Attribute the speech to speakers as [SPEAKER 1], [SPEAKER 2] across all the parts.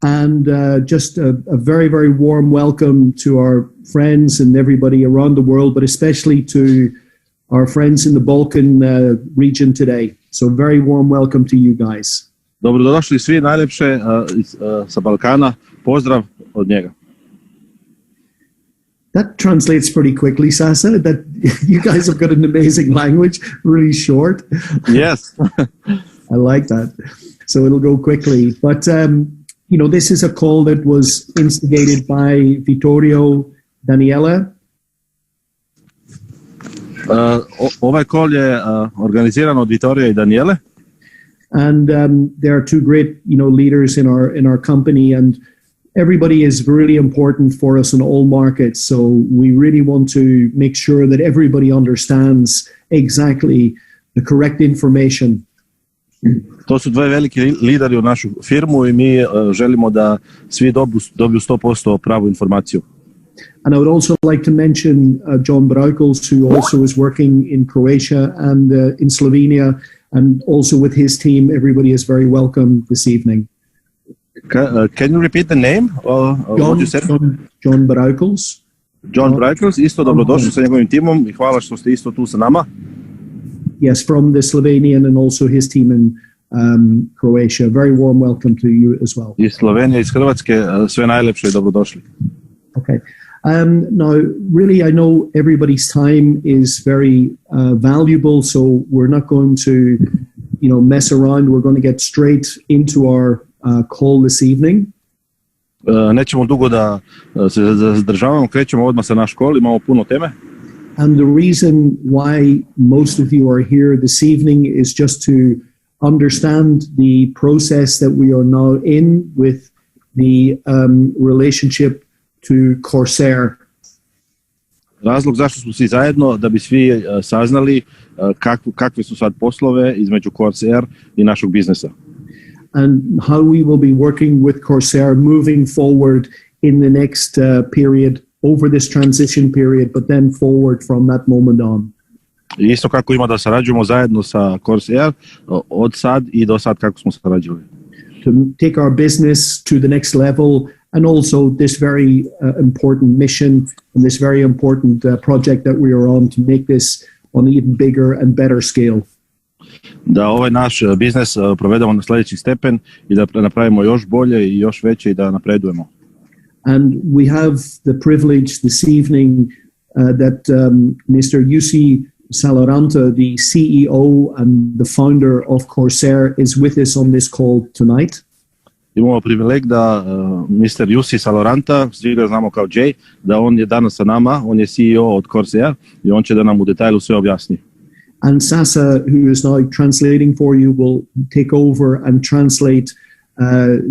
[SPEAKER 1] And just a very, very warm welcome to our friends and everybody around the world, but especially to our friends in the Balkan region today. So very warm welcome to you guys.
[SPEAKER 2] Dobrodošli svi, najljepše sa Balkana. Pozdrav od njega.
[SPEAKER 1] That translates pretty quickly, Sasa. That you guys have got an amazing language, really short.
[SPEAKER 2] Yes.
[SPEAKER 1] I like that. So it'll go quickly. But, you know, this is a call that was instigated by Vittorio Daniele.
[SPEAKER 2] Ovaj call je organiziran od Vittorija I Daniele.
[SPEAKER 1] And there are two great, you know, leaders in our company, and everybody is really important for us in all markets. So we really want to make sure that everybody understands exactly the correct information.
[SPEAKER 2] To su dve veliki lideri u našu firmu I mi želimo da svi dobiju 100% pravu informaciju.
[SPEAKER 1] And I would also like to mention John Bruikels, who also is working in Croatia and in Slovenia, and also with his team. Everybody is very welcome this evening.
[SPEAKER 2] Can you repeat the name?
[SPEAKER 1] John Bruikels.
[SPEAKER 2] John Bruikels, isto dobrodošli sa njegovim timom I hvala što ste isto tu sa nama.
[SPEAKER 1] Yes, from the Slovenian and also his team in Croatia. Very warm welcome to you as well.
[SPEAKER 2] Iz Slovenije, iz Hrvatske, sve najlepše I dobrodošli.
[SPEAKER 1] Okay. Now, really, I know everybody's time is very valuable, so we're not going to, you know, mess around. We're going to get straight into our call this evening.
[SPEAKER 2] Nećemo dugo da se zadržavamo, krećemo odmah sa naš call, imamo puno teme.
[SPEAKER 1] And the reason why most of you are here this evening is just to understand the process that we are now in with the relationship to Corsair.
[SPEAKER 2] Razlog zašto smo svi zajedno, da bi svi saznali kakve su sad poslove između Corsair I našog biznesa.
[SPEAKER 1] And how we will be working with Corsair moving forward in the next period, over this transition period, but then forward from that moment on.
[SPEAKER 2] I isto kako ima da sarađujemo zajedno sa Corsair od sad I do sad kako smo sarađivali.
[SPEAKER 1] To take our business to the next level, and also this very important mission and this very important project that we are on to make this on an even bigger and better scale.
[SPEAKER 2] Da ovaj naš biznes provedemo na sljedeći stepen I da napravimo još bolje I još veće I da napredujemo.
[SPEAKER 1] And we have the privilege this evening that Mr. Jussi Saloranta, the CEO and the founder of Corsair, is with us on this call tonight.
[SPEAKER 2] Imamo privileg da Mr. Jussi Saloranta, svi ga znamo kao Jay, da on je danas sa nama, on je CEO od Corsair I on će da nam u detalju sve objasni.
[SPEAKER 1] And Sasa, who is now translating for you, will take over and translate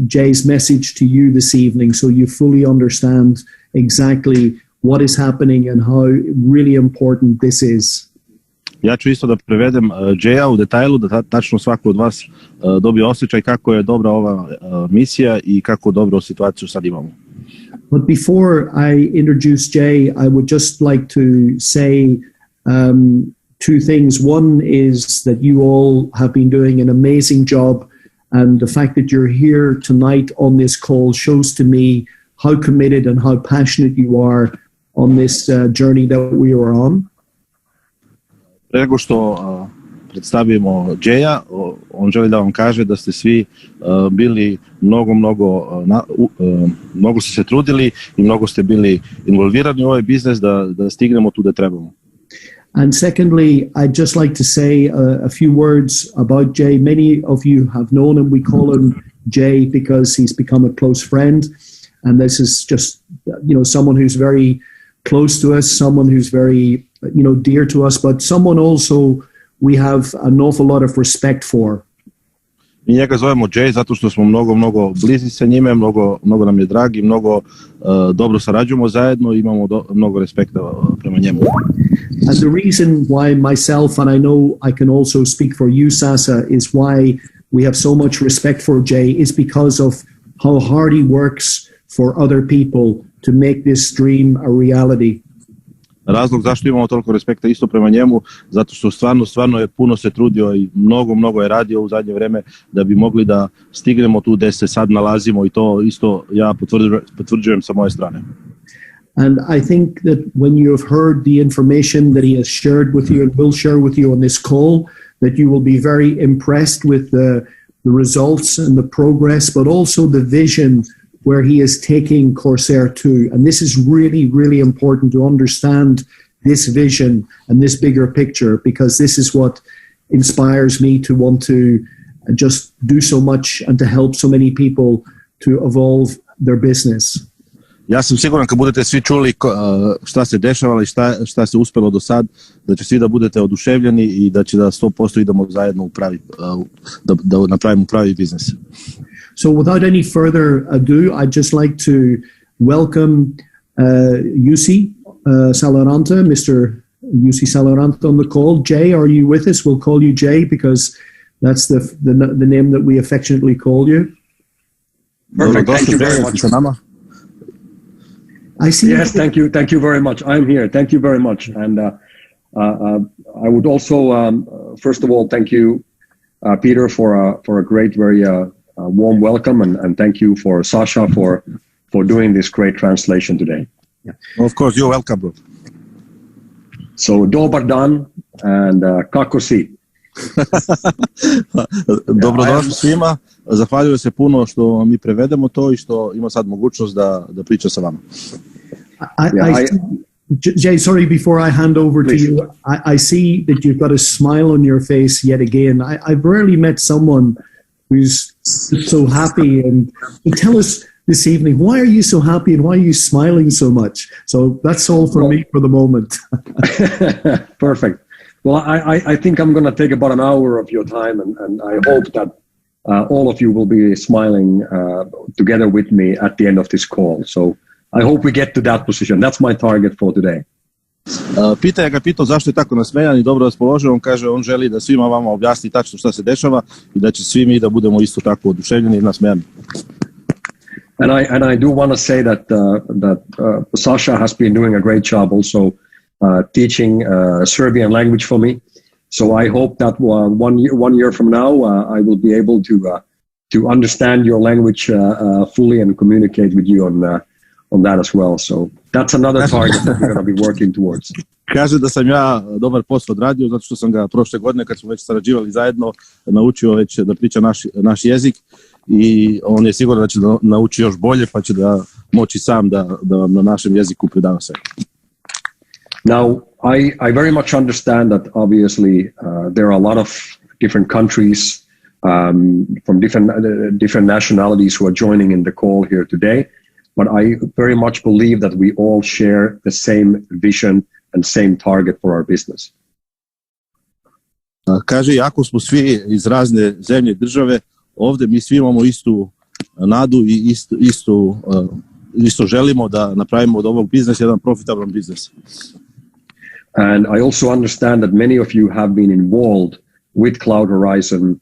[SPEAKER 1] Jay's message to you this evening, so you fully understand exactly what is happening and how really important this is.
[SPEAKER 2] Ja ću isto da prevedem Jaya u detalju, da tačno svako od vas dobije osjećaj kako je dobra ova misija I kako dobro situaciju sad imamo.
[SPEAKER 1] But before I introduce Jay, I would just like to say two things. One is that you all have been doing an amazing job, and the fact that you're here tonight on this call shows to me how committed and how passionate you are on this journey that we are on.
[SPEAKER 2] Prego što predstavimo Jaya, on želi da vam kaže da ste svi bili mnogo ste se trudili I mnogo ste bili involvirani u ovaj biznes da stignemo tu da trebamo.
[SPEAKER 1] And secondly, I'd just like to say a few words about Jay. Many of you have known him. We call him Jay because he's become a close friend. And this is just, you know, someone who's very close to us, someone who's very, you know, dear to us, but someone also we have an awful lot of respect for.
[SPEAKER 2] Mi njega zovemo Jay zato što smo mnogo blizni sa njime, mnogo nam je drag I mnogo dobro sarađujemo zajedno I imamo mnogo respekta prema njemu.
[SPEAKER 1] And the reason why myself, and I know I can also speak for you, Sasa, is why we have so much respect for Jay is because of how hard he works for other people to make this dream a reality.
[SPEAKER 2] Razlog zašto imamo toliko respekta isto prema njemu, zato što stvarno je puno se trudio i mnogo je radio u zadnje vreme da bi mogli da stignemo tu gde se sad nalazimo i to isto ja potvrđujem sa moje strane.
[SPEAKER 1] And I think that when you have heard the information that he has shared with you and will share with you on this call, that you will be very impressed with the results and the progress, but also the vision where he is taking Corsair to. And this is really, really important to understand this vision and this bigger picture, because this is what inspires me to want to just do so much and to help so many people to evolve their business.
[SPEAKER 2] Ja sam siguran kad budete svi čuli šta se dešavalo i šta se uspelo do sad, da će svi da budete oduševljeni i da će da 100% idemo zajedno da napravimo pravi biznis.
[SPEAKER 1] So without any further ado, I'd just like to welcome Jussi Saloranta, Mr. Jussi Saloranta on the call. Jay, are you with us? We'll call you Jay because that's the name that we affectionately call you.
[SPEAKER 3] Perfect. Thank you very much.
[SPEAKER 1] I see.
[SPEAKER 3] Yes, thank you. Thank you very much. I'm here. Thank you very much. And I would also, first of all, thank you, Peter, for a great, very warm welcome, and thank you for Sasha for doing this great translation today.
[SPEAKER 2] Yeah. Of course, you're welcome, bro.
[SPEAKER 3] So, dobar dan and kako si?
[SPEAKER 2] Dobrodošli svima. Zahvaljujem se puno što mi prevedemo to i što ima sad mogućnost da priča sa vama.
[SPEAKER 1] Jay, sorry, before I hand over to you, I see that you've got a smile on your face yet again. I've rarely met someone who's so happy. And tell us this evening, why are you so happy and why are you smiling so much? So that's all for me for the moment.
[SPEAKER 3] Perfect. Well, I think I'm going to take about an hour of your time, and I hope that all of you will be smiling together with me at the end of this call. So I hope we get to that position. That's my target for today.
[SPEAKER 2] Ja ga pitao zašto je tako nasmejan i dobro raspoložen. On kaže on želi da svima vama objasni tačno šta se dešava i da će svi mi da budemo isto tako oduševljeni i nasmejani.
[SPEAKER 3] And I do want to say that Sasha has been doing a great job also teaching Serbian language for me. So I hope that one year from now I will be able to understand your language fully and communicate with you on that as well. So that's another target that we're going to be working towards.
[SPEAKER 2] Kaže da sam ja dobar posao odradio zato što sam ga prošle godine kad smo već sarađivali zajedno naučio već da priča naš jezik i on je siguran da će da nauči još bolje pa će da moći sam da vam na našem jeziku predava sve.
[SPEAKER 3] Now, I very much understand that obviously there are a lot of different countries from different nationalities who are joining in the call here today, but I very much believe that we all share the same vision and same target for our business.
[SPEAKER 2] Kaže, jako smo svi iz razne zemlje i države, ovde mi svi imamo istu nadu i isto želimo da napravimo od ovog biznesa jedan profitabilan biznis.
[SPEAKER 3] And I also understand that many of you have been involved with cloudhorizon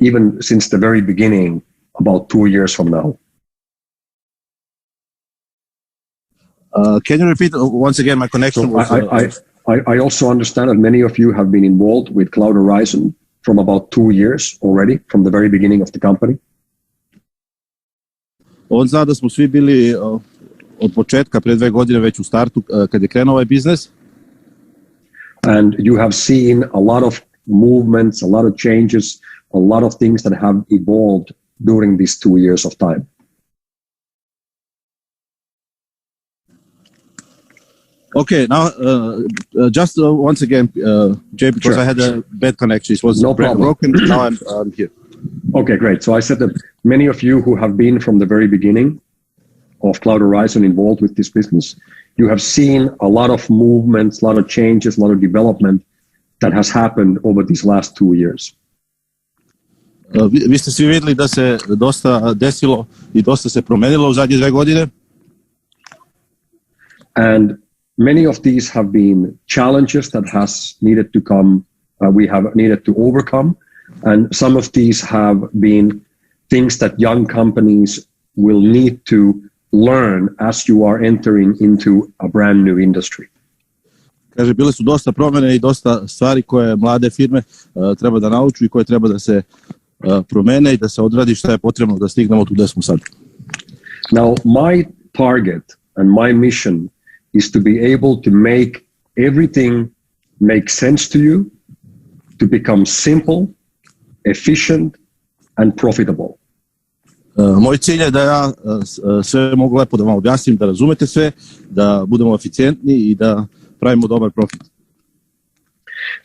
[SPEAKER 3] even since the very beginning, about 2 years from now.
[SPEAKER 2] Can you repeat once again? My connection was...
[SPEAKER 3] I also understand that many of you have been involved with cloudhorizon from about 2 years already, from the very beginning of the company.
[SPEAKER 2] On zna da smo svi bili od početka, pre 2 godine već u startu, kad je krenuo ovaj biznes.
[SPEAKER 3] And you have seen a lot of movements, a lot of changes, a lot of things that have evolved during these 2 years of time.
[SPEAKER 2] Okay, now just once again, Jay, because I had a bad connection. It was broken. Now I'm here.
[SPEAKER 3] Okay, great. So I said that many of you who have been from the very beginning of cloudhorizon involved with this business, you have seen a lot of movements, a lot of changes, a lot of development that has happened over these last 2 years.
[SPEAKER 2] Vi ste svi vidjeli da se dosta desilo I dosta se promenilo u zadnje 2 godine.
[SPEAKER 3] And many of these have been challenges that has needed to come, we have needed to overcome. And some of these have been things that young companies will need to learn as you are entering into a brand new industry.
[SPEAKER 2] Kaže, bile su dosta promjene i dosta stvari koje mlade firme treba da nauču i koje treba da se promene i da se odradi šta je potrebno da stignemo tu gde smo sad.
[SPEAKER 3] Now, my target and my mission is to be able to make everything make sense to you, to become simple, efficient, and profitable.
[SPEAKER 2] Moj cilj je da ja sve mogu lepo da vam objasnim, da razumete sve, da budemo eficijentni i da pravimo dobar profit.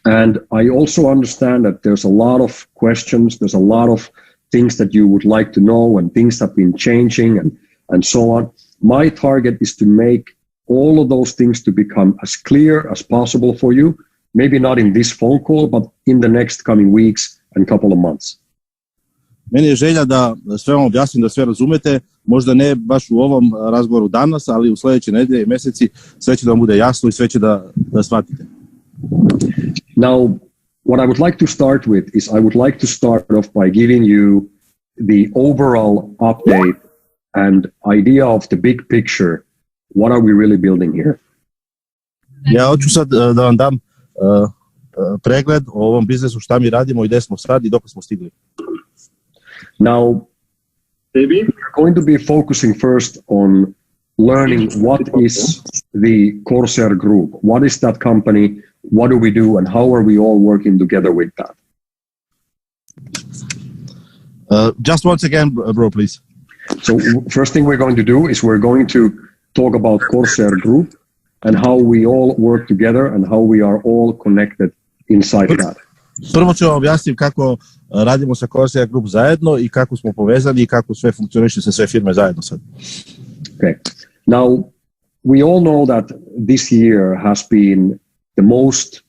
[SPEAKER 3] And I also understand that there's a lot of questions, there's a lot of things that you would like to know and things have been changing and so on. My target is to make all of those things to become as clear as possible for you, maybe not in this phone call, but in the next coming weeks and couple of months.
[SPEAKER 2] Meni je želja da sve vam objasnim, da sve razumete, možda ne baš u ovom razgovoru danas, ali u sljedeće nedelje i mjeseci sve će da vam bude jasno i sve će da shvatite.
[SPEAKER 3] Now, what I would like to start with is I would like to start off by giving you the overall update and idea of the big picture. What are we really building here?
[SPEAKER 2] Ja hoću sad da vam dam pregled o ovom biznesu, šta mi radimo i gde smo sad i dok smo stigli.
[SPEAKER 3] Now, we're going to be focusing first on learning what is the Corsair Group, what is that company, what do we do, and how are we all working together with that?
[SPEAKER 2] Just once again, bro, please.
[SPEAKER 3] So first thing we're going to do is we're going to talk about Corsair Group and how we all work together and how we are all connected inside that.
[SPEAKER 2] Prvo ću vam objasniti kako radimo sa Corsair Group zajedno i kako smo povezani i kako sve funkcioniše sa sve firme zajedno sad.
[SPEAKER 3] Okay. Now, we all know that this year has been the most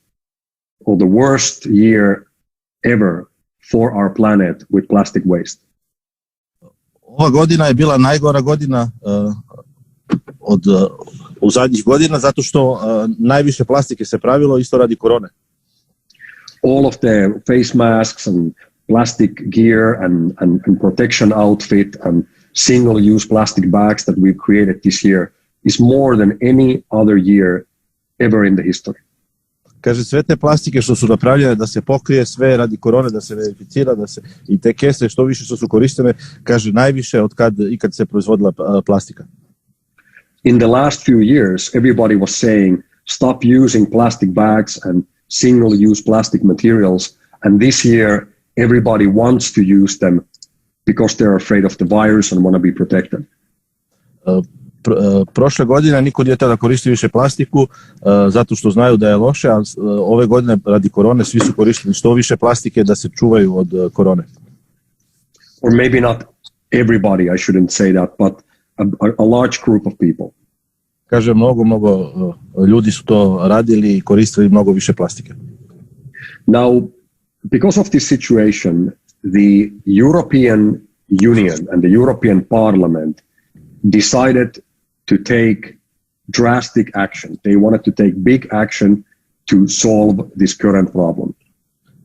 [SPEAKER 3] or the worst year ever for our planet with plastic waste.
[SPEAKER 2] Ova godina je bila najgora godina u zadnjih godina zato što najviše plastike se pravilo isto radi korone.
[SPEAKER 3] All of the face masks and plastic gear and protection outfit and single-use plastic bags that we've created this year is more than any other year ever in the history.
[SPEAKER 2] Kaže, sve te plastike što su napravljene da se pokrije sve radi korone, da se verificira, da se i te kese što više što su koristene, kaže, najviše od ikad se proizvodila plastika.
[SPEAKER 3] In the last few years, everybody was saying, stop using plastic bags and single-use plastic materials, and this year everybody wants to use them because they're afraid of the virus and want to be protected.
[SPEAKER 2] Prošle godine niko nije tada koristio više plastiku zato što znaju da je loše, a ove godine radi korone svi su koristili što više plastike da se čuvaju od korone.
[SPEAKER 3] Or maybe not everybody, I shouldn't say that, but a large group of people.
[SPEAKER 2] Kaže, mnogo ljudi su to radili i koristili mnogo više plastike.
[SPEAKER 3] Now, because of this situation, the European Union and the European Parliament decided to take drastic action. They wanted to take big action to solve this current problem.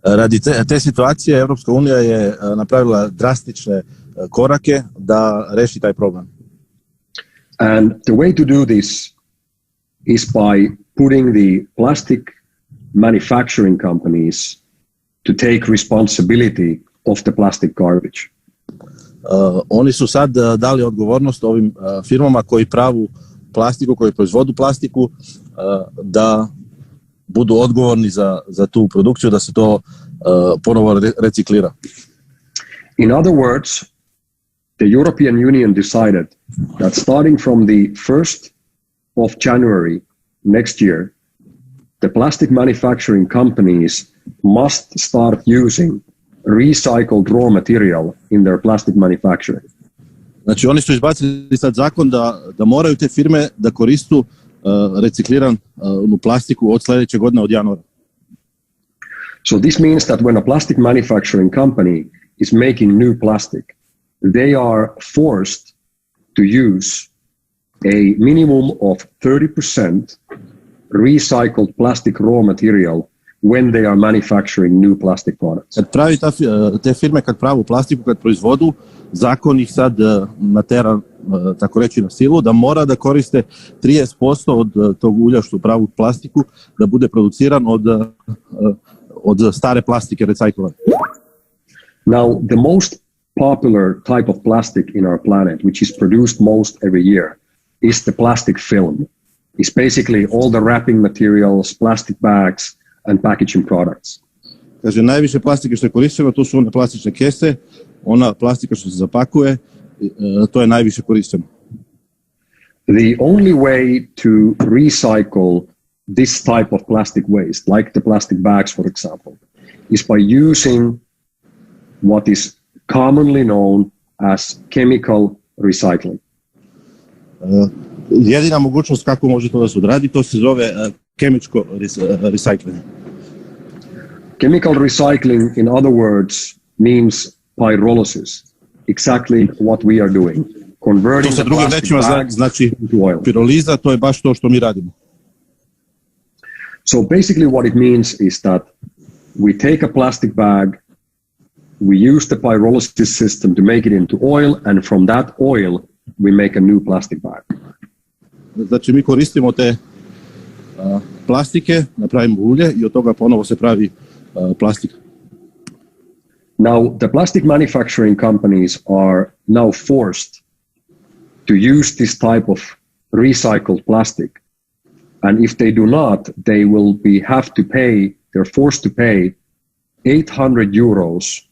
[SPEAKER 2] Radi te situacije Evropska unija je napravila drastične korake da reši taj problem.
[SPEAKER 3] And the way to do this is by putting the plastic manufacturing companies to take responsibility of the plastic garbage.
[SPEAKER 2] Oni su sad dali odgovornost ovim firmama koji pravu plastiku, koji proizvodu plastiku, da budu odgovorni za tu produkciju, da se to ponovo reciklira.
[SPEAKER 3] In other words, the European Union decided that starting from the 1st of January next year, the plastic manufacturing companies must start using recycled raw material in their plastic manufacturing.
[SPEAKER 2] Znači oni su izbacili sad zakon da moraju te firme da koristu recikliranu plastiku od sljedeće godine od januara.
[SPEAKER 3] So this means that when a plastic manufacturing company is making new plastic, they are forced to use a minimum of 30% recycled plastic raw material when they are manufacturing new plastic products.
[SPEAKER 2] Kad pravi te firme kad pravu plastiku, kad proizvodu, zakon ih sad natera, tako reći, na silu, da mora da koriste 30% od tog ulja što pravu plastiku, da bude produciran od stare plastike reciklovane.
[SPEAKER 3] Now, the most popular type of plastic in our planet, which is produced most every year, is the plastic film. It's basically all the wrapping materials, plastic bags, and packaging products.
[SPEAKER 2] Kaže, najviše plastike što je korišteno, to su one plastične kese, ona plastika što se zapakuje, to je najviše korišteno.
[SPEAKER 3] The only way to recycle this type of plastic waste, like the plastic bags, for example, is by using what is commonly known as chemical recycling.
[SPEAKER 2] Jedina mogućnost kako može to da se odradi, to se zove kemičko recycling.
[SPEAKER 3] Chemical recycling, in other words, means pyrolysis, exactly what we are doing. Converting
[SPEAKER 2] to se
[SPEAKER 3] the
[SPEAKER 2] drugim
[SPEAKER 3] plastic
[SPEAKER 2] rečima
[SPEAKER 3] bags
[SPEAKER 2] znači
[SPEAKER 3] into oil.
[SPEAKER 2] piroliza, to je baš to što mi radimo.
[SPEAKER 3] So basically what it means is that we take a plastic bag, we use the pyrolysis system to make it into oil, and from that oil we make a new plastic bag.
[SPEAKER 2] Znači mi koristimo te plastike, napravimo ulje i od toga ponovo se pravi plastika.
[SPEAKER 3] Now, the plastic manufacturing companies are now forced to use this type of recycled plastic. And if they do not, they will they're forced to pay 800 euros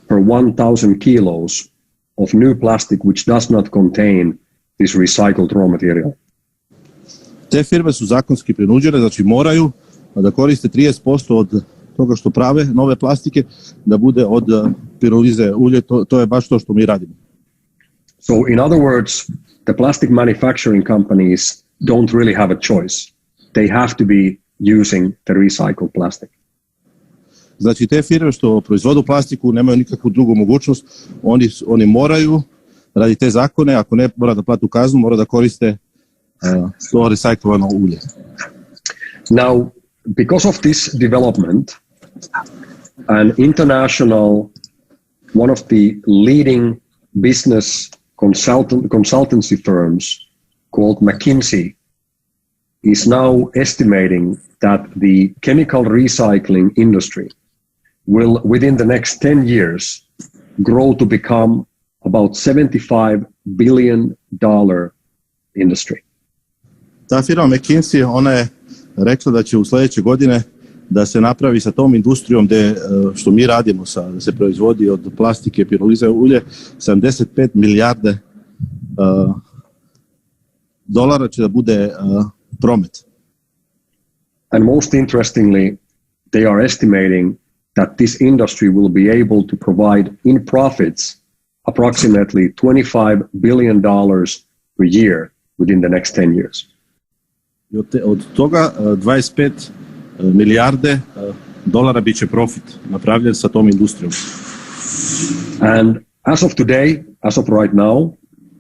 [SPEAKER 3] per 1,000 kilos of new plastic which does not contain this recycled raw material.
[SPEAKER 2] Te firme su zakonski prinuđene, znači moraju da koriste 30% od toga što prave nove plastike, da bude od pirolize ulje, to je baš to što mi radimo.
[SPEAKER 3] So in other words, the plastic manufacturing companies don't really have a choice. They have to be using the recycled plastic.
[SPEAKER 2] Znači te firme što proizvodu plastiku nemaju nikakvu drugu mogućnost, oni moraju radi te zakone, ako ne mora da platu kaznu, mora da koriste to reciklovano ulje.
[SPEAKER 3] Now, because of this development, an international, one of the leading business consultancy firms called McKinsey is now estimating that the chemical recycling industry will, within the next 10 years, grow to become about $75 billion industry.
[SPEAKER 2] Ta firma McKinsey, ona je rekla da će u sljedeće godine da se napravi sa tom industrijom što mi radimo, da se proizvodi od plastike, pirolize, ulje, 75 milijarde dolara će da bude promet.
[SPEAKER 3] And most interestingly, they are estimating that this industry will be able to provide in profits approximately $25 billion per year within the next 10 years.
[SPEAKER 2] Od toga 25 milijarde dolara bit će profit napravljen sa tom industrijom.
[SPEAKER 3] And as of today, as of right now,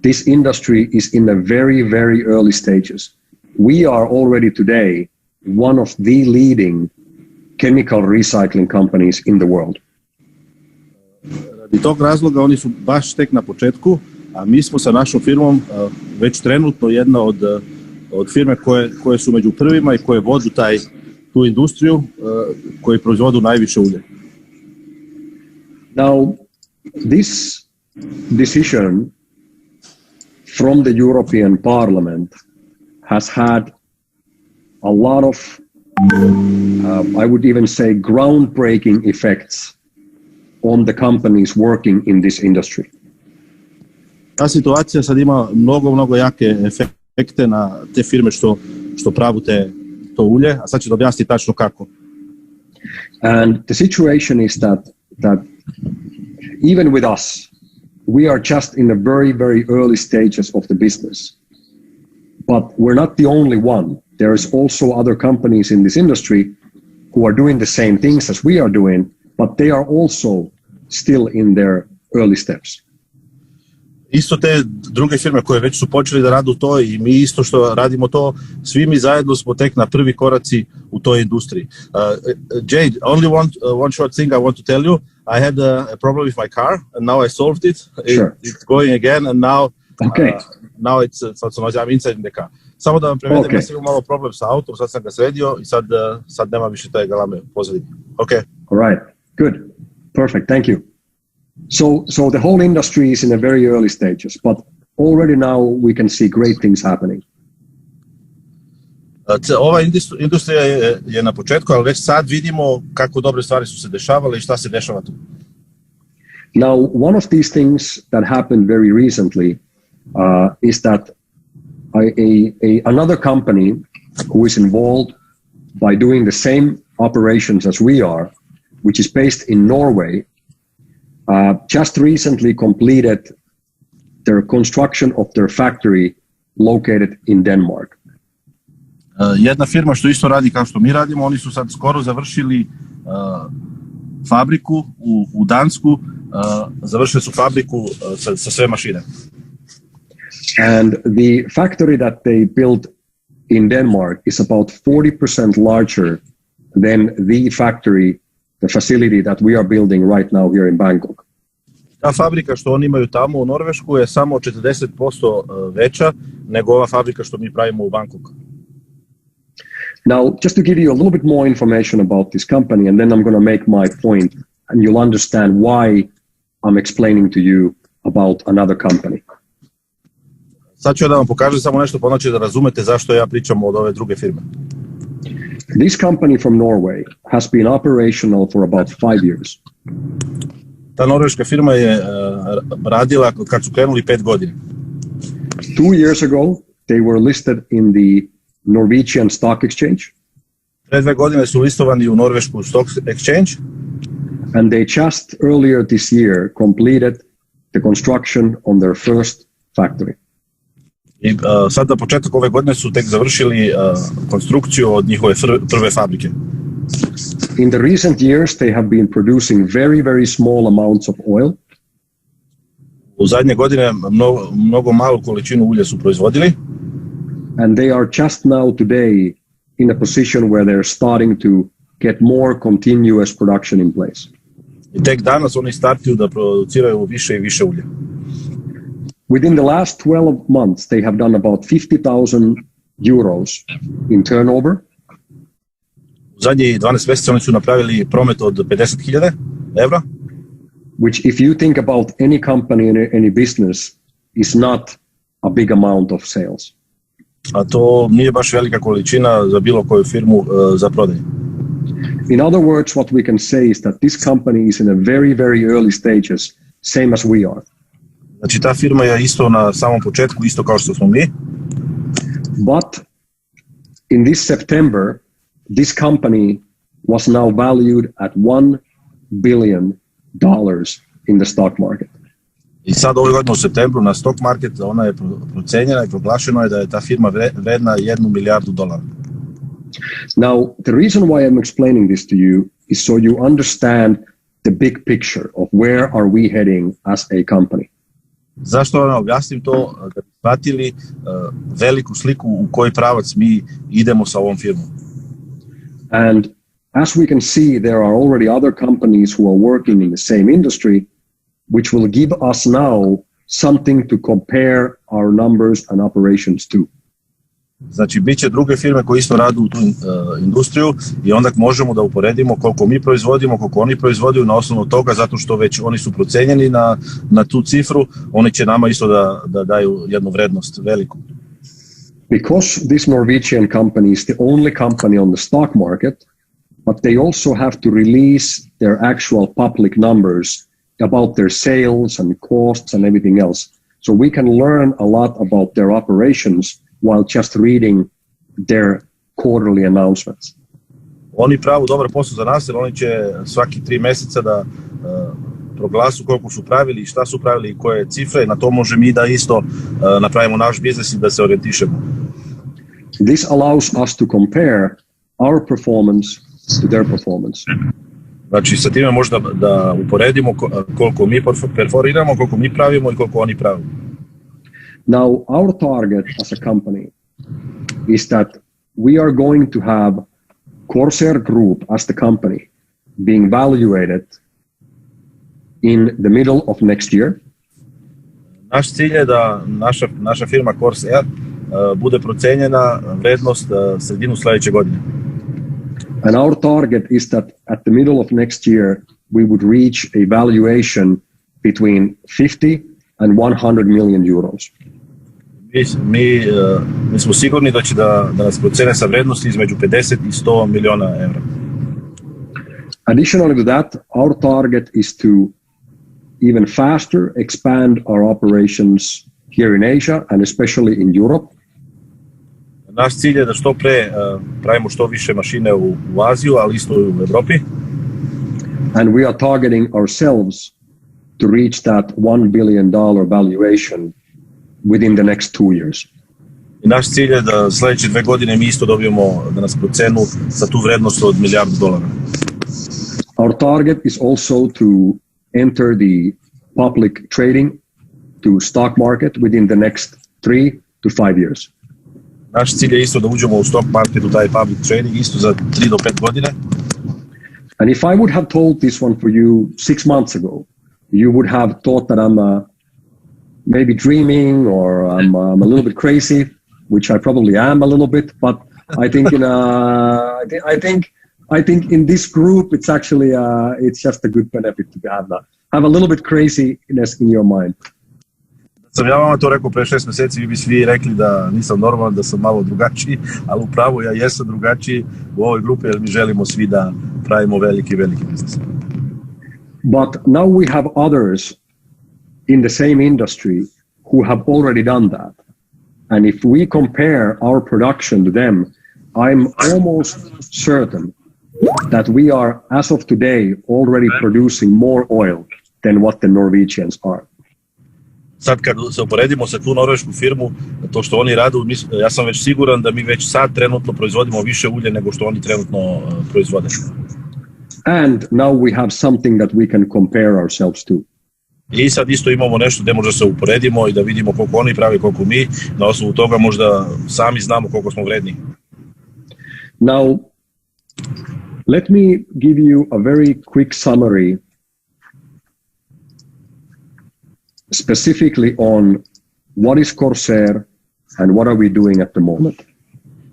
[SPEAKER 3] this industry is in the very, very early stages. We are already today one of the leading chemical recycling companies in the world.
[SPEAKER 2] Radi tog razloga oni su baš tek na početku, a mi smo sa našom firmom već trenutno jedna od firme koje su među prvima i koje vodu tu industriju koji proizvodu najviše ulje.
[SPEAKER 3] Now, this decision from the European Parliament has had a lot of, I would even say, groundbreaking effects on the companies working in this industry.
[SPEAKER 2] Ta situacija sad ima mnogo jake efekte na te firme što pravu to ulje, a sad ću da objasniti tačno kako.
[SPEAKER 3] And the situation is that even with us, we are just in the very, very early stages of the business. But we're not the only one. There is also other companies in this industry who are doing the same things as we are doing, but they are also still in their early steps.
[SPEAKER 2] Isto te druge firme koje već su počeli da rade u to i mi isto što radimo to, svi mi zajedno smo tek na prvi koraci u toj industriji. Jade, only one short thing I want to tell you. I had a problem with my car and now I solved it.
[SPEAKER 3] Sure.
[SPEAKER 2] It's going again and now now it's I'm inside in the car. Samo da vam prevedem, ja sam imao malo problem sa autom, sad sam ga sredio i sad nema više taj galame pozadnje. Okay.
[SPEAKER 3] All right. Good. Perfect. Thank you. So the whole industry is in the very early stages, but already now we can see great things happening.
[SPEAKER 2] Ova industrija je na početku, ali već sad vidimo kako dobre stvari su se dešavale i šta se dešava tu.
[SPEAKER 3] Now, one of these things that happened very recently is that another company who is involved by doing the same operations as we are, which is based in Norway, just recently completed their construction of their factory located in Denmark.
[SPEAKER 2] Jedna firma što isto radi kao što mi radimo, oni su sad skoro završili fabriku u Dansku, završili su fabriku sa sve mašine.
[SPEAKER 3] And the factory that they built in Denmark is about 40% larger than the factory, the facility that we are building right now here in Bangkok.
[SPEAKER 2] Ta fabrika što oni imaju tamo u Norvešku je samo 40% veća nego ova fabrika što mi pravimo u Bangkoku.
[SPEAKER 3] Now, just to give you a little bit more information about this company, and then I'm going to make my point, and you'll understand why I'm explaining to you about another company.
[SPEAKER 2] Sad ću da vam pokažem samo nešto, pa onda ćete da razumete zašto ja pričam od ove druge firme.
[SPEAKER 3] This company from Norway has been operational for about 5 years.
[SPEAKER 2] Ta norveška firma je radila kad su krenuli 5 godina.
[SPEAKER 3] 2 years ago, they were listed in the Norwegian Stock Exchange.
[SPEAKER 2] Pre 2 godine su listovani u Norvešku Stock Exchange.
[SPEAKER 3] And they just earlier this year completed the construction on their first factory.
[SPEAKER 2] I sad na početak ove godine su tek završili konstrukciju od njihove prve fabrike.
[SPEAKER 3] In the recent years, they have been producing very, very small amounts of oil.
[SPEAKER 2] U zadnje godine mnogo malu količinu ulja su proizvodili.
[SPEAKER 3] And they are just now today in a position where they're starting to get more continuous production in place.
[SPEAKER 2] I tek danas oni startuju da produciraju više i više ulja.
[SPEAKER 3] Within the last 12 months, they have done about 50,000 euros in turnover.
[SPEAKER 2] U zadnjih 12 mjeseca oni su napravili promet od 50.000 evra.
[SPEAKER 3] Which, if you think about any company and any business, is not a big amount of sales.
[SPEAKER 2] A to nije baš velika količina za bilo koju firmu za prodaju.
[SPEAKER 3] In other words, what we can say is that this company is in a very, very early stages, same as we are.
[SPEAKER 2] Znači ta firma je isto na samom početku, isto kao što smo mi.
[SPEAKER 3] But in this September, this company was now valued at $1 billion in the stock market.
[SPEAKER 2] I sad ove godine u septembru na stock market ona je procenjena i proglašeno je da je ta firma vredna $1 milijardu.
[SPEAKER 3] Now, the reason why I'm explaining this to you is so you understand the big picture of where are we heading as a company.
[SPEAKER 2] Zašto vam objasnim to, da bi shvatili veliku sliku u koji pravac mi idemo sa ovom firmom.
[SPEAKER 3] And as we can see, there are already other companies who are working in the same industry, which will give us now something to compare our numbers and operations to.
[SPEAKER 2] Znači, bit će druge firme koje isto rade u tu industriju i onda možemo da uporedimo koliko mi proizvodimo, koliko oni proizvodiju na osnovu toga, zato što već oni su procenjeni na tu cifru, oni će nama isto da daju jednu vrednost veliku.
[SPEAKER 3] Because this Norwegian company is the only company on the stock market, but they also have to release their actual public numbers about their sales and costs and everything else. So we can learn a lot about their operations while just reading their quarterly announcements.
[SPEAKER 2] Oni pravu dobar posao za nas, jer oni će svaki 3 mjeseca da proglasu koliko su pravili i šta su pravili i koje cifre, i na to može mi da isto napravimo naš biznis i da se orijentišemo.
[SPEAKER 3] This allows us to compare our performance to their performance.
[SPEAKER 2] Znači, sa time možda da uporedimo koliko mi perforiramo, koliko mi pravimo i koliko oni pravimo.
[SPEAKER 3] Now, our target as a company is that we are going to have Corsair Group as the company being valuated in the middle of next year.
[SPEAKER 2] Naš cilj je da naša firma Corsair bude procenjena vrednost sredinu sledeće godine.
[SPEAKER 3] And our target is that at the middle of next year, we would reach a valuation between 50 and 100 million euros.
[SPEAKER 2] Mi smo sigurni da će da nas procene sa vrednosti između 50 i 100 miliona evra.
[SPEAKER 3] Additionally to that, our target is to even faster expand our operations here in Asia and especially in Europe.
[SPEAKER 2] Naš cilj je da što pre pravimo što više mašine u Aziju, ali isto i u Evropi.
[SPEAKER 3] And we are targeting ourselves to reach that $1 billion valuation within the next 2 years.
[SPEAKER 2] I naš cilj je da sledeće 2 godine mi isto dobijemo da nas procenu sa tu vrednost od $1 milijardu.
[SPEAKER 3] Our target is also to enter the public trading to stock market within the next 3 to 5 years.
[SPEAKER 2] Naš cilj je isto da uđemo u stock market, u taj public trading, isto za 3 do 5 godine.
[SPEAKER 3] And if I would have told this one for you 6 months ago, you would have thought that I'm maybe dreaming or I'm a little bit crazy, which I probably am a little bit. But I think I think in this group, it's actually it's just a good benefit to have a little bit craziness in your mind.
[SPEAKER 2] Sam ja vama to rekao pre 6 meseci, vi bi svi rekli da nisam normalan, da sam malo drugačiji, ali upravo ja jesam drugačiji u ovoj grupi jer mi želimo svi da pravimo veliki biznis.
[SPEAKER 3] But now we have others in the same industry who have already done that. And if we compare our production to them, I'm almost certain that we are, as of today, already producing more oil than what the Norwegians are.
[SPEAKER 2] Sad kad se uporedimo sa tu norvešku firmu, to što oni rade, ja sam već siguran da mi već sad trenutno proizvodimo više ulje nego što oni trenutno proizvode.
[SPEAKER 3] And now we have something that we can compare ourselves to.
[SPEAKER 2] I sad isto imamo nešto gde možda se uporedimo i da vidimo koliko oni pravi, koliko mi. Na osnovu toga možda sami znamo koliko smo vredni.
[SPEAKER 3] Now, let me give you a very quick summary specifically on what is Corsair and what are we doing at the moment.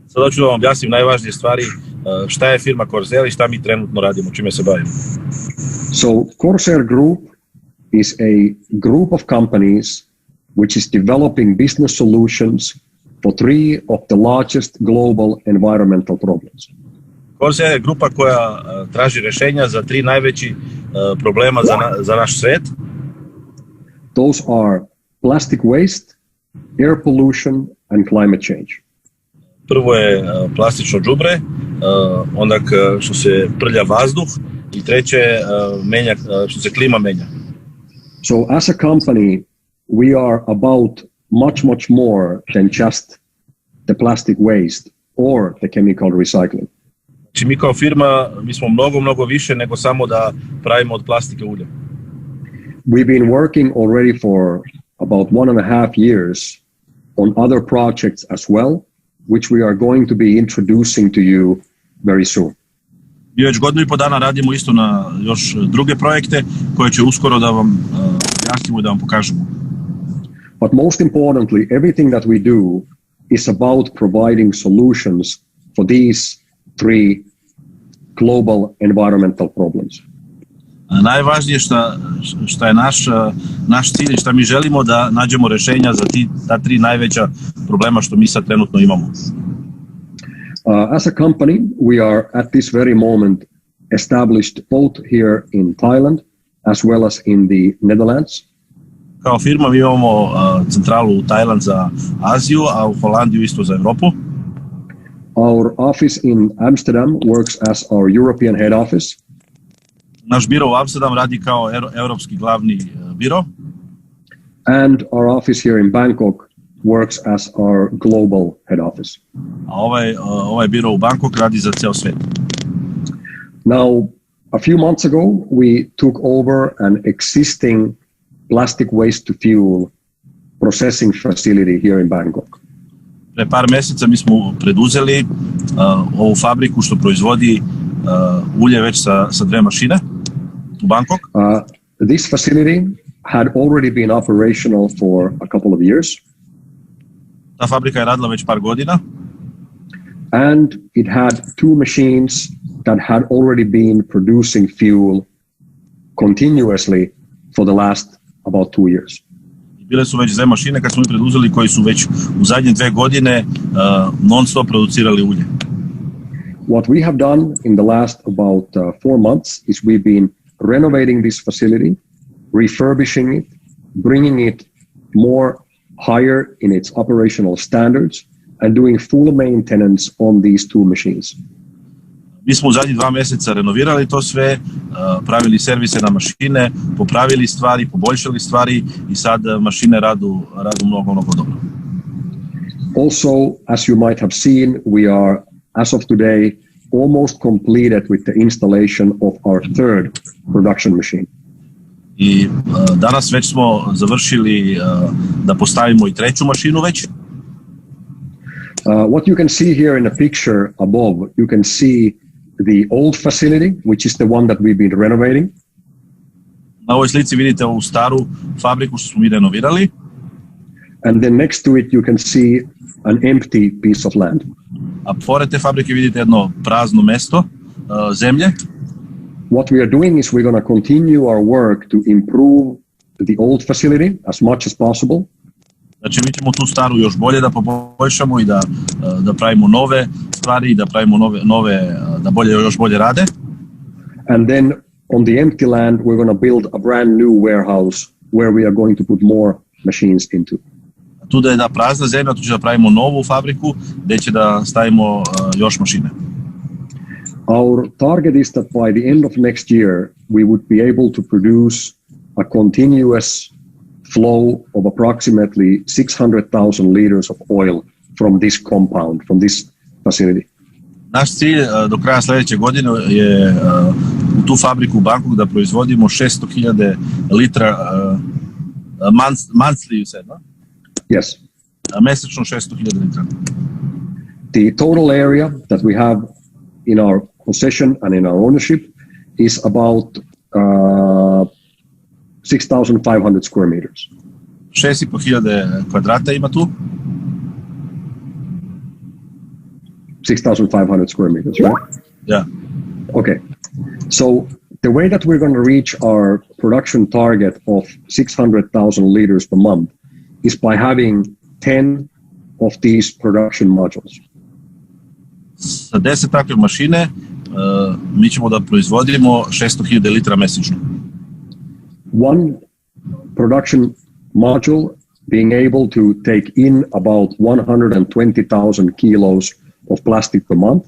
[SPEAKER 2] Sada ću da vam objasnim najvažnije stvari, šta je firma Corsair i šta mi trenutno radimo, čime se bavimo.
[SPEAKER 3] So, Corsair Group is a group of companies which is developing business solutions for 3 of the largest global environmental problems.
[SPEAKER 2] Corsair je grupa koja traži rešenja za 3 najveći problema za naš svet.
[SPEAKER 3] Those are plastic waste, air pollution and climate change.
[SPEAKER 2] Prvo je plastično đubre, onda što se prlja vazduh i treće što se klima menja.
[SPEAKER 3] So as a company, we are about much more than just the plastic waste or the chemical recycling.
[SPEAKER 2] Znači mi kao firma, mi smo mnogo više nego samo da pravimo od plastike ulje.
[SPEAKER 3] We've been working already for about 1.5 years on other projects as well, which we are going to be introducing to you very soon.
[SPEAKER 2] I već 1.5 godina radimo isto na još druge projekte koje će uskoro da vam objasnimo i da vam pokažemo.
[SPEAKER 3] But most importantly, everything that we do is about providing solutions for these 3 global environmental problems.
[SPEAKER 2] Najvažnije šta je naš cilj i šta mi želimo da nađemo rešenja za ta 3 najveća problema što mi sad trenutno imamo.
[SPEAKER 3] As a company, we are at this very moment established both here in Thailand as well as in the Netherlands.
[SPEAKER 2] Kao firma mi imamo centralu u Tajland za Aziju, a u Holandiju isto za Evropu.
[SPEAKER 3] Our office in Amsterdam works as our European head office.
[SPEAKER 2] Naš biro u Amsterdam radi kao evropski glavni biro.
[SPEAKER 3] And our office here in Bangkok works as our global head office.
[SPEAKER 2] A ovaj biro u Bangkok radi za ceo svet.
[SPEAKER 3] Now, a few months ago, we took over an existing plastic waste to fuel processing facility here in Bangkok.
[SPEAKER 2] Pre par mjeseca mi smo preduzeli ovu fabriku što proizvodi ulje već sa dve mašine u Bangkok.
[SPEAKER 3] This facility had already been operational for a couple of years.
[SPEAKER 2] Ta fabrika je radila već par godina.
[SPEAKER 3] And it had two machines that had already been producing fuel continuously for the last about 2 years.
[SPEAKER 2] Bile su već dve mašine kad smo mi preduzeli koji su već u zadnje 2 godine non stop producirali ulje.
[SPEAKER 3] What we have done in the last about 4 months is we've been renovating this facility, refurbishing it, bringing it more higher in its operational standards, and doing full maintenance on these two machines.
[SPEAKER 2] Mi smo u zadnjih 2 mjeseca renovirali to sve, pravili servise na mašine, popravili stvari, poboljšali stvari i sad mašine radu mnogo dobro.
[SPEAKER 3] Also, as you might have seen, we are, as of today, almost completed with the installation of our third production machine.
[SPEAKER 2] I danas već smo završili da postavimo i treću mašinu već.
[SPEAKER 3] What you can see here in the picture above, you can see the old facility, which is the one that we've been renovating.
[SPEAKER 2] Na ovoj slici vidite ovu staru fabriku što smo mi renovirali.
[SPEAKER 3] And then next to it you can see an empty piece of land.
[SPEAKER 2] A pored te fabrike vidite jedno prazno mesto zemlje.
[SPEAKER 3] What we are doing is we're going to continue our work to improve the old facility as much as possible.
[SPEAKER 2] Znači mi ćemo tu staru još bolje da poboljšamo i da pravimo nove stvari i da pravimo nove da još bolje rade.
[SPEAKER 3] And then on the empty land we're going to build a brand new warehouse where we are going to put more machines into.
[SPEAKER 2] Tu da je da prazna zemlja, tu će da pravimo novu fabriku gdje će da stavimo još mašine.
[SPEAKER 3] Our target is that by the end of next year we would be able to produce a continuous flow of approximately 600,000 liters of oil from this compound, from this facility.
[SPEAKER 2] Naš cilj do kraja sljedeće godine je u tu fabriku u Bangkoku da proizvodimo 600,000 litra monthly, you said, no?
[SPEAKER 3] Yes.
[SPEAKER 2] Mesečno 600,000 litra.
[SPEAKER 3] The total area that we have in our possession and in our ownership is about 6,500 square meters.
[SPEAKER 2] 6,500 kvadrata ima tu.
[SPEAKER 3] 6,500 square meters, right?
[SPEAKER 2] Yeah.
[SPEAKER 3] Okay. So the way that we're going to reach our production target of 600,000 liters per month is by having 10 of these production modules.
[SPEAKER 2] Sa 10 takve mašine mi ćemo da proizvodimo 600,000 litra mesečno.
[SPEAKER 3] One production module being able to take in about 120,000 kilos of plastic per month.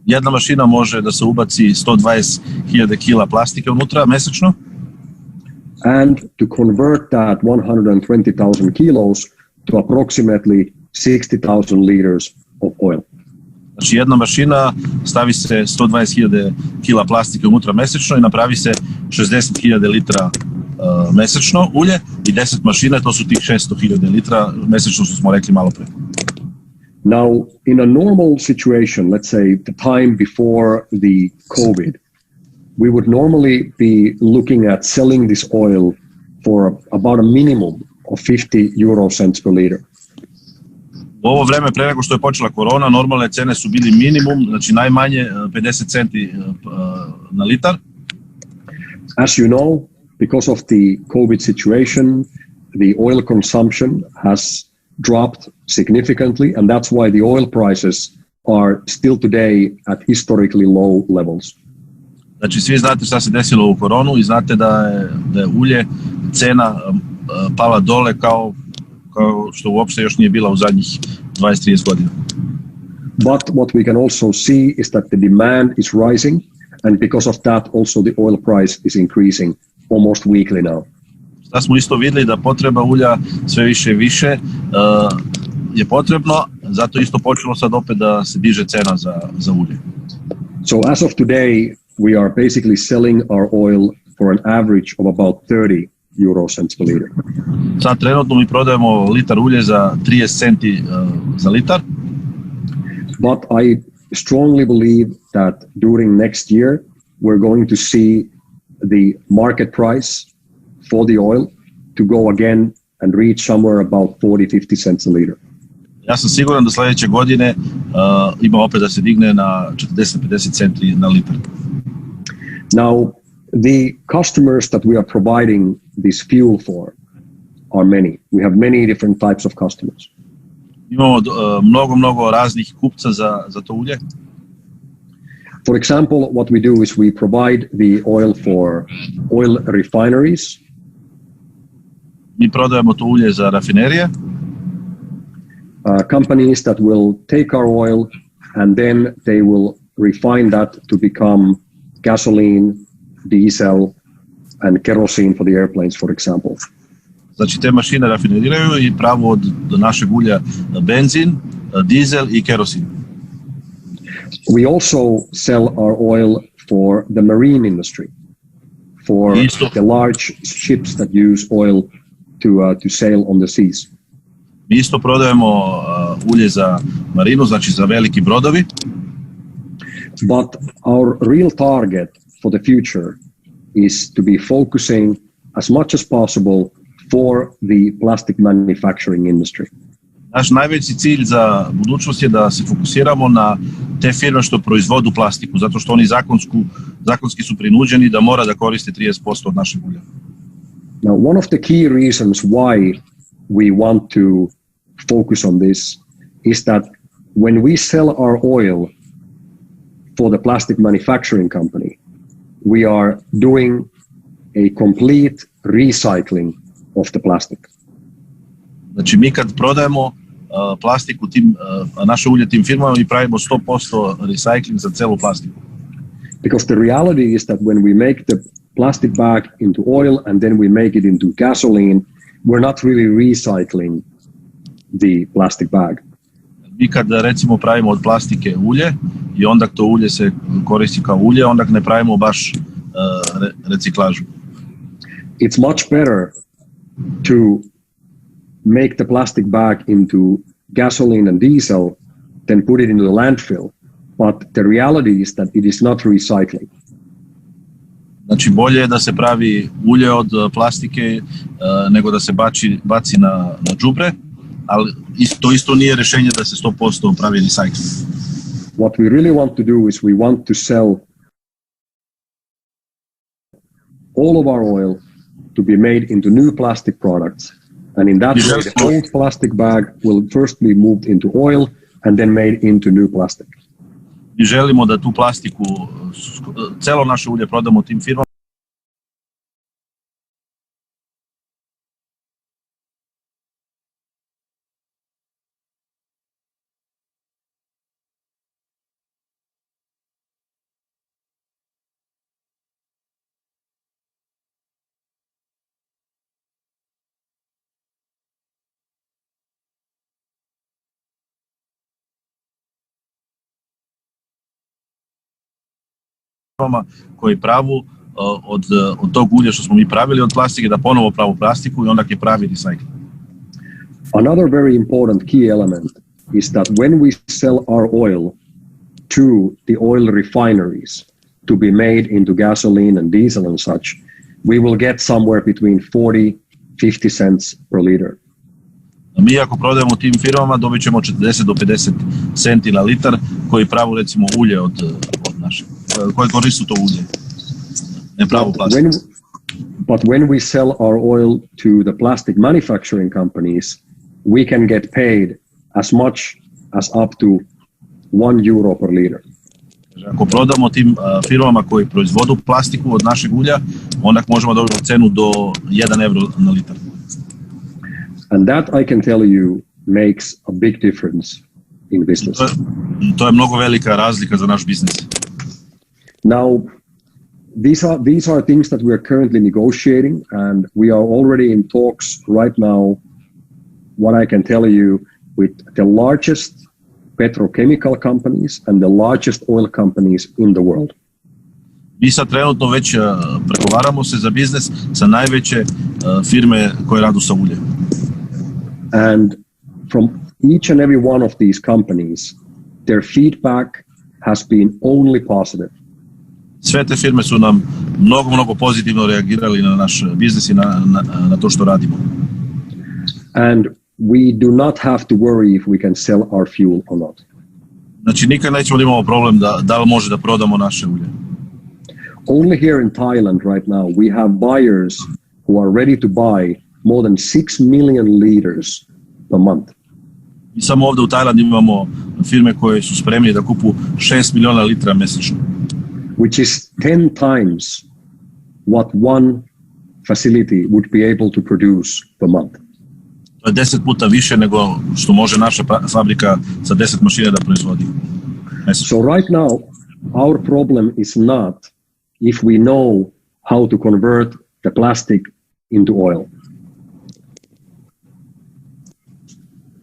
[SPEAKER 2] Jedna mašina može da se ubaci 120,000 kila plastike unutra mesečno.
[SPEAKER 3] And to convert that 120,000 kilos to approximately 60,000 liters of oil.
[SPEAKER 2] Znači jedna mašina stavi se 120,000 kila plastike unutra mesečno i napravi se 60,000 litra mesečno ulje i 10 mašina, to su tih 600,000 litra mesečno što smo rekli malo pre.
[SPEAKER 3] Now, in a normal situation, let's say the time before the COVID, we would normally be looking at selling this oil for about a minimum of 50 euro cents per liter.
[SPEAKER 2] U ovo vreme pre nego što je počela korona, normalne cene su bili minimum, znači najmanje 50 centi na litar.
[SPEAKER 3] As you know, because of the COVID situation, the oil consumption has dropped significantly, and that's why the oil prices are still today at historically low levels.
[SPEAKER 2] Znači svi znate šta se desilo u koronu i znate da je ulje cena pala dole kao što uopšte još nije bila u zadnjih 20-30 godina.
[SPEAKER 3] But what we can also see is that the demand is rising, and because of that also the oil price is increasing almost weekly now.
[SPEAKER 2] Šta smo isto vidjeli da potreba ulja sve više i više je potrebno, zato isto počelo sad opet da se diže cena za ulje.
[SPEAKER 3] So as of today we are basically selling our oil for an average of about 30 euro cents per liter.
[SPEAKER 2] Sad trenutno mi prodajemo litar ulje za 30 centi za litar.
[SPEAKER 3] But I strongly believe that during next year we're going to see the market price for the oil to go again and reach somewhere about 40-50 cents a liter.
[SPEAKER 2] Ja sam siguran da sljedeće godine ima opet da se digne na 40-50 centi na litar.
[SPEAKER 3] Now, the customers that we are providing this fuel for are many. We have many different types of customers.
[SPEAKER 2] Imamo mnogo raznih kupca za to ulje.
[SPEAKER 3] For example, what we do is we provide the oil for oil refineries.
[SPEAKER 2] Mi prodajemo to ulje za rafinerije.
[SPEAKER 3] Companies that will take our oil and then they will refine that to become gasoline, diesel, and kerosene for the airplanes, for example.
[SPEAKER 2] Znači te mašine rafineriraju i pravo od našeg ulja benzin, dizel i kerosin.
[SPEAKER 3] We also sell our oil for the marine industry, for the large ships that use oil to sail on the seas.
[SPEAKER 2] Mi isto prodajemo ulje za marinu, znači za veliki brodovi.
[SPEAKER 3] But our real target for the future is to be focusing as much as possible for the plastic manufacturing industry.
[SPEAKER 2] Naš najveći cilj za budućnost je da se fokusiramo na te firme što proizvodu plastiku, zato što oni zakonski su prinuđeni da mora da koriste 30% od našeg ulja.
[SPEAKER 3] Now, one of the key reasons why we want to focus on this is that when we sell our oil for the plastic manufacturing company, we are doing a complete recycling of the plastic.
[SPEAKER 2] Znači mi kad prodajemo plastiku naše ulje tim firmama, mi pravimo 100% recycling za celu plastiku.
[SPEAKER 3] Because the reality is that when we make the plastic bag into oil and then we make it into gasoline, we're not really recycling the plastic bag.
[SPEAKER 2] Mi kad recimo pravimo od plastike ulje i onda to ulje se koristi kao ulje, onda ne pravimo baš reciklažu.
[SPEAKER 3] It's much better to make the plastic bag into gasoline and diesel than put it into the landfill. But the reality is that it is not recycling.
[SPEAKER 2] Znači bolje je da se pravi ulje od plastike nego da se baci na đubre, ali to isto nije rješenje da se 100% pravi recycling.
[SPEAKER 3] What we really want to do is we want to sell all of our oil to be made into new plastic products. And in that way, the old plastic bag will first be moved into oil and then made into new plastic.
[SPEAKER 2] Mi želimo da tu plastiku, celo naše ulje prodamo tim firmama. Koji pravu od tog ulja što smo mi pravili od plastike da ponovo pravu plastiku i onda je pravi recycling.
[SPEAKER 3] Another very important key element is that when we sell our oil to the oil refineries to be made into gasoline and diesel and such, we will get somewhere between 40-50 cents per liter.
[SPEAKER 2] Mi ako prodajemo tim firmama dobit ćemo 40 do 50 centi na litar koji pravu recimo ulje od našeg, koji koristu to ulje, ne pravu plastiku.
[SPEAKER 3] But when we sell our oil to the plastic manufacturing companies, we can get paid as much as up to €1 per liter.
[SPEAKER 2] Ako prodamo tim firmama koji proizvodu plastiku od našeg ulja, onda možemo dobiti cenu do €1 na litar.
[SPEAKER 3] And that, I can tell you, makes a big difference in business.
[SPEAKER 2] To je mnogo velika razlika za naš biznis.
[SPEAKER 3] Now, these are things that we are currently negotiating, and we are already in talks right now, what I can tell you, with the largest petrochemical companies and the largest oil companies in the world.
[SPEAKER 2] Mi sad trenutno već pregovaramo se za biznes sa najveće firme koje radu sa uljem.
[SPEAKER 3] And from each and every one of these companies, their feedback has been only positive.
[SPEAKER 2] Sve te firme su nam mnogo pozitivno reagirali na naš biznis i na to što radimo.
[SPEAKER 3] And we do not have to worry if we can sell our fuel or not.
[SPEAKER 2] Znači nikad nećemo da imamo problem da li može da prodamo naše ulje.
[SPEAKER 3] Only here in Thailand right now, we have buyers who are ready to buy more than 6 million liters per month.
[SPEAKER 2] I samo ovdje u Tajlandu imamo firme koje su spremni da kupu 6 miliona litra mesečno.
[SPEAKER 3] Which is 10 times what one facility would be able to produce per month.
[SPEAKER 2] To je 10 puta više nego što može naša fabrika sa 10 mašina da proizvodi mesečno.
[SPEAKER 3] So right now, our problem is not if we know how to convert the plastic into oil.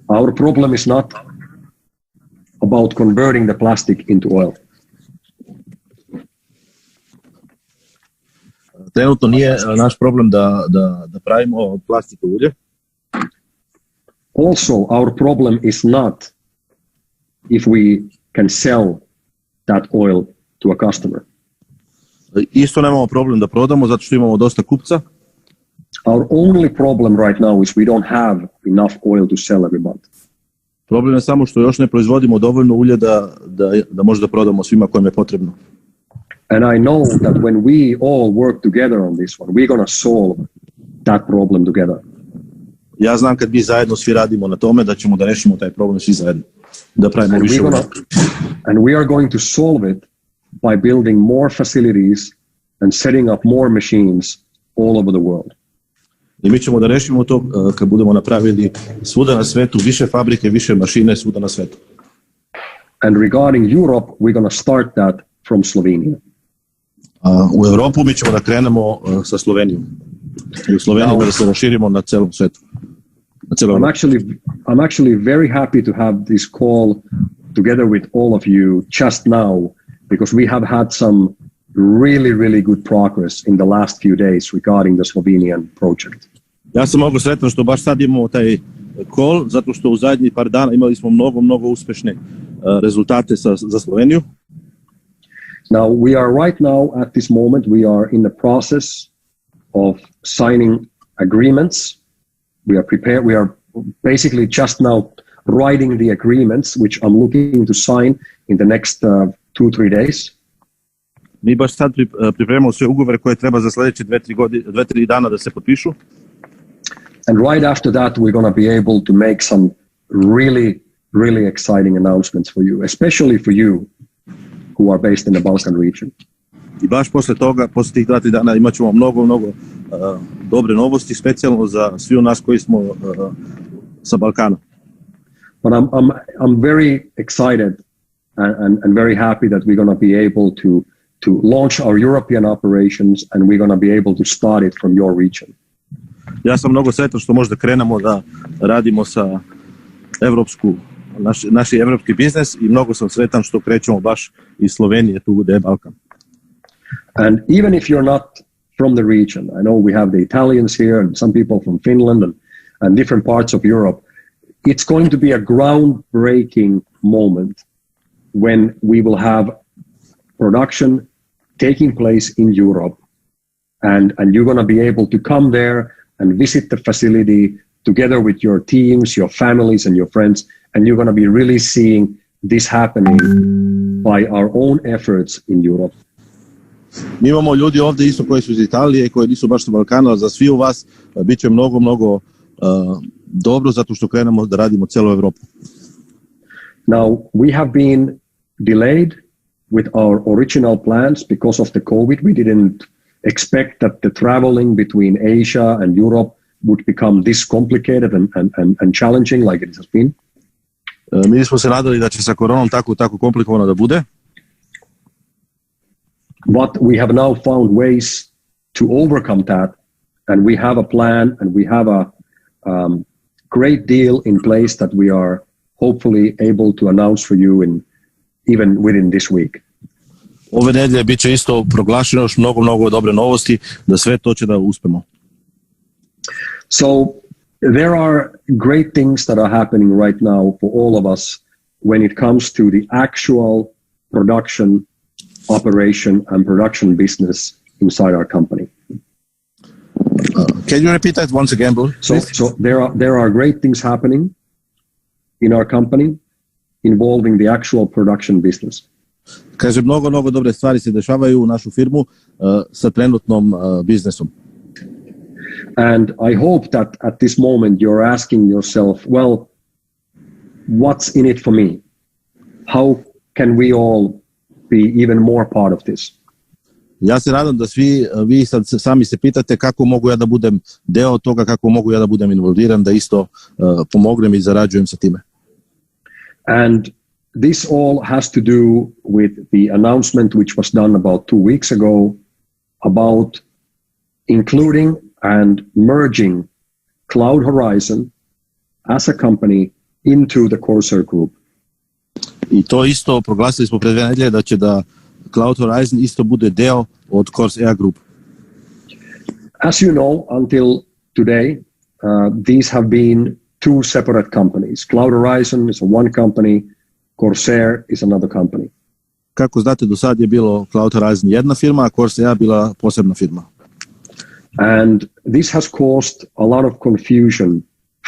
[SPEAKER 3] Our problem is not about converting the plastic into oil.
[SPEAKER 2] Trenutno nije naš problem da pravimo plastiko ulje.
[SPEAKER 3] Also, our problem is not if we can sell that oil to a customer.
[SPEAKER 2] Isto nemamo problem da prodamo zato što imamo dosta kupca.
[SPEAKER 3] Our only problem right now is we don't have enough oil to sell every month.
[SPEAKER 2] Problem je samo što još ne proizvodimo dovoljno ulja da možda prodamo svima kojima je potrebno.
[SPEAKER 3] And I know that when we all work together on this one, we're going to solve that problem together.
[SPEAKER 2] Ja znam kad mi zajedno svi radimo na tome da ćemo da rešimo taj problem svi zajedno. Da pravimo više ulja.
[SPEAKER 3] And we are going to solve it by building more facilities and setting up more machines all over the world.
[SPEAKER 2] I mi ćemo da rešimo to kad budemo napravili svuda na svetu, više fabrike, više mašine svuda na svetu.
[SPEAKER 3] And regarding Europe, we're going to start that from Slovenia.
[SPEAKER 2] U Europu mi ćemo da krenemo sa Slovenijom. I u Sloveniji da se raširimo na celom svetu.
[SPEAKER 3] I'm actually very happy to have this call together with all of you just now, because we have had some really good progress in the last few days regarding the Slovenian project.
[SPEAKER 2] Ja sam mnogo sretan što baš sad imamo taj call, zato što u zadnjih par dana imali smo mnogo uspešne rezultate za Sloveniju.
[SPEAKER 3] Now, we are right now, at this moment, we are in the process of signing agreements. We are basically just now writing the agreements, which I'm looking to sign in the next 2-3 days.
[SPEAKER 2] Mi baš sad pripremamo sve ugovore koje treba za sljedeće 2-3 dana da se potpišu.
[SPEAKER 3] And right after that, we're going to be able to make some really exciting announcements for you, especially for you who are based in the Balkan region.
[SPEAKER 2] I baš posle toga, posle tih 2-3 dana imat ćemo mnogo dobre novosti, specijalno za svi nas koji smo sa Balkana.
[SPEAKER 3] But I'm very excited and very happy that we're going to be able to launch our European operations, and we're going to be able to start it from your region.
[SPEAKER 2] Ja sam mnogo sretan što možda krenemo da radimo sa naš evropski biznis i mnogo sam sretan što krećemo baš iz Slovenije, tu gde je Balkan.
[SPEAKER 3] And even if you're not from the region, I know we have the Italians here and some people from Finland and different parts of Europe, it's going to be a groundbreaking moment when we will have production taking place in Europe, and you're going to be able to come there and visit the facility together with your teams, your families, and your friends, and you're going to be really seeing this happening by our own efforts in Europe.
[SPEAKER 2] Mi imamo ljudi ovdje isto koji su iz Italije i koji nisu baš sa Balkana, za svi u vas bit će mnogo dobro zato što krenemo da radimo celu Evropu.
[SPEAKER 3] Now, we have been delayed with our original plans because of the COVID. We didn't expect that the traveling between Asia and Europe would become this complicated and challenging like it has been.
[SPEAKER 2] Mi smo se nadali da će sa koronom tako komplikovano da bude.
[SPEAKER 3] But we have now found ways to overcome that, and we have a plan, and we have a great deal in place that we are hopefully able to announce for you even within this week.
[SPEAKER 2] Ove nedelje bit će isto proglašeno još mnogo dobre novosti, da sve to će da uspemo.
[SPEAKER 3] So there are great things that are happening right now for all of us when it comes to the actual production, operation, and production business inside our company.
[SPEAKER 2] Can you repeat that once again, Bill?
[SPEAKER 3] So there are great things happening in our company involving the actual production business.
[SPEAKER 2] Kaže, mnogo dobre stvari se dešavaju u našu firmu sa trenutnom biznesom.
[SPEAKER 3] And I hope that at this moment you're asking yourself, well, what's in it for me? How can we all be even more part of this?
[SPEAKER 2] Ja se nadam da svi vi sad sami se pitate kako mogu ja da budem deo toga, kako mogu ja da budem involviran, da isto pomognem i zarađujem sa time.
[SPEAKER 3] And this all has to do with the announcement which was done about 2 weeks ago about including and merging cloudhorizon as a company into the Corsair Group.
[SPEAKER 2] I to isto proglasili smo pred 2 nedelje da će da cloudhorizon isto bude deo od Corsair Group.
[SPEAKER 3] As you know, until today, these have been 2 separate companies. Cloudhorizon is one company, Corsair is another company.
[SPEAKER 2] Kako znate, do sad je bilo Cloudhorizon jedna firma, a Corsair bila posebna firma.
[SPEAKER 3] And this has caused a lot of confusion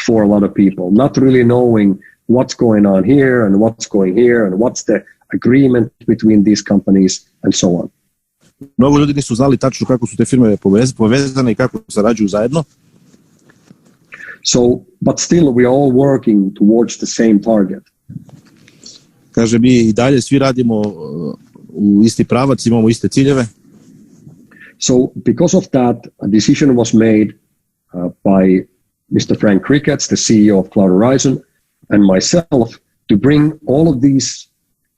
[SPEAKER 3] for a lot of people, not really knowing what's going on here and what's going here and what's the agreement between these companies and so on.
[SPEAKER 2] Mnogo ljudi nisu znali tačno kako su te firme povezane i kako sarađuju zajedno.
[SPEAKER 3] So, but still we are all working towards the same target.
[SPEAKER 2] Kaže, mi i dalje svi radimo u isti pravac, imamo iste ciljeve.
[SPEAKER 3] So, because of that, a decision was made by Mr. Frank Ricketts, the CEO of Cloudhorizon, and myself to bring all of these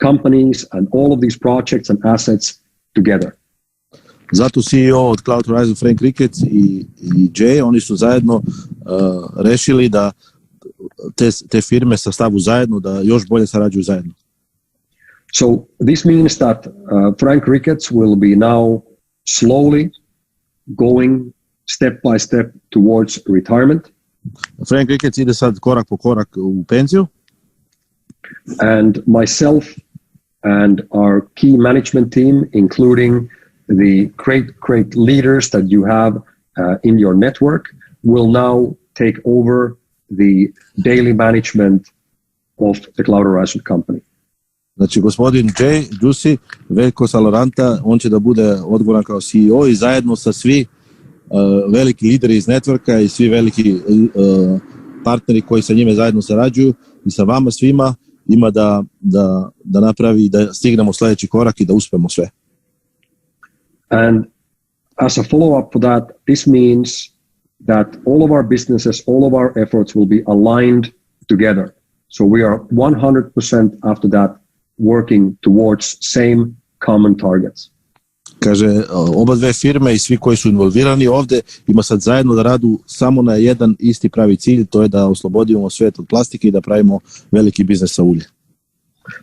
[SPEAKER 3] companies and all of these projects and assets together.
[SPEAKER 2] Zato CEO od Cloudhorizon, Frank Ricketts i Jay, oni su zajedno rešili da te firme sastavu zajedno, da još bolje sarađuju zajedno.
[SPEAKER 3] So this means that Frank Ricketts will be now slowly going step by step towards retirement.
[SPEAKER 2] Frank Ricketts ide sad korak po korak u penziju.
[SPEAKER 3] And myself and our key management team, including the great leaders that you have in your network, will now take over the daily management of the Cloudhorizon company.
[SPEAKER 2] Znači, gospodin Jay Dusi, Veljko Saloranta, on će da bude odgovoran kao CEO i zajedno sa svi veliki lideri iz networka i svi veliki partneri koji sa njime zajedno sarađuju i sa vama svima ima da napravi, da stignemo sledeći korak i da uspemo sve.
[SPEAKER 3] And as a follow-up for that, this means that all of our businesses, all of our efforts will be aligned together. So we are 100% after that working towards same common targets.
[SPEAKER 2] Kaže, oba dve firme i svi koji su involvirani ovde ima sad zajedno da radu samo na jedan isti pravi cilj, to je da oslobodimo svet od plastike i da pravimo veliki biznes sa ulje.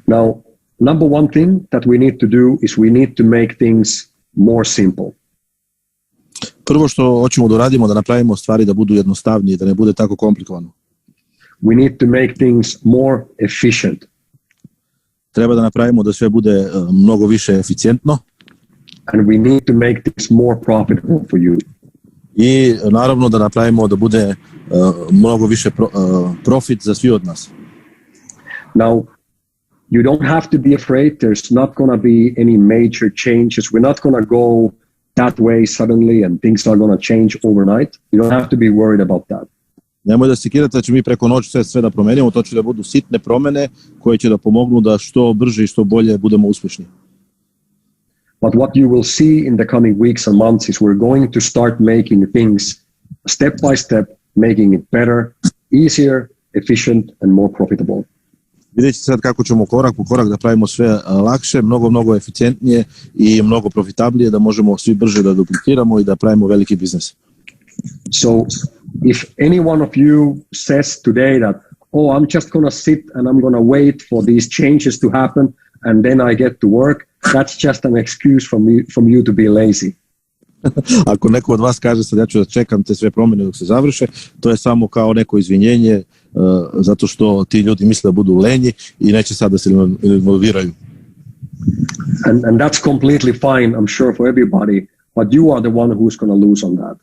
[SPEAKER 3] Now, number one thing that we need to do is we need to make things more simple.
[SPEAKER 2] Prvo što hoćemo da radimo, da napravimo stvari da budu jednostavnije, da ne bude tako komplikovano.
[SPEAKER 3] We need to make things more efficient.
[SPEAKER 2] Treba da napravimo da sve bude mnogo više eficijentno.
[SPEAKER 3] And we need to make things more profitable for you.
[SPEAKER 2] I naravno da napravimo da bude mnogo više profit za svi od nas.
[SPEAKER 3] Now, you don't have to be afraid. There's not going to be any major changes. We're not going to go that way suddenly and things are going to change overnight. You don't have to be worried about that.
[SPEAKER 2] Nemoj da se kirate da će mi preko noći sve da promenimo, to će da budu sitne promene koje će da pomognu da što brže i što bolje budemo uspešni.
[SPEAKER 3] But what you will see in the coming weeks and months is we're going to start making things step by step, making it better, easier, efficient and more profitable.
[SPEAKER 2] Vidjet ćete sad kako ćemo korak po korak da pravimo sve lakše, mnogo eficijentnije i mnogo profitablije, da možemo svi brže da dupliciramo i da pravimo veliki biznis.
[SPEAKER 3] So if any one of you says today that, oh, I'm just going to sit and I'm going to wait for these changes to happen and then I get to work, that's just an excuse from you to be lazy.
[SPEAKER 2] Ako neko od vas kaže sad ja ću da čekam te sve promjene dok se završe, to je samo kao neko izvinjenje zato što ti ljudi misle da budu lenji i neće sad da se involviraju.
[SPEAKER 3] And that's completely fine, I'm sure, for everybody, but you are the one who's going to lose on that.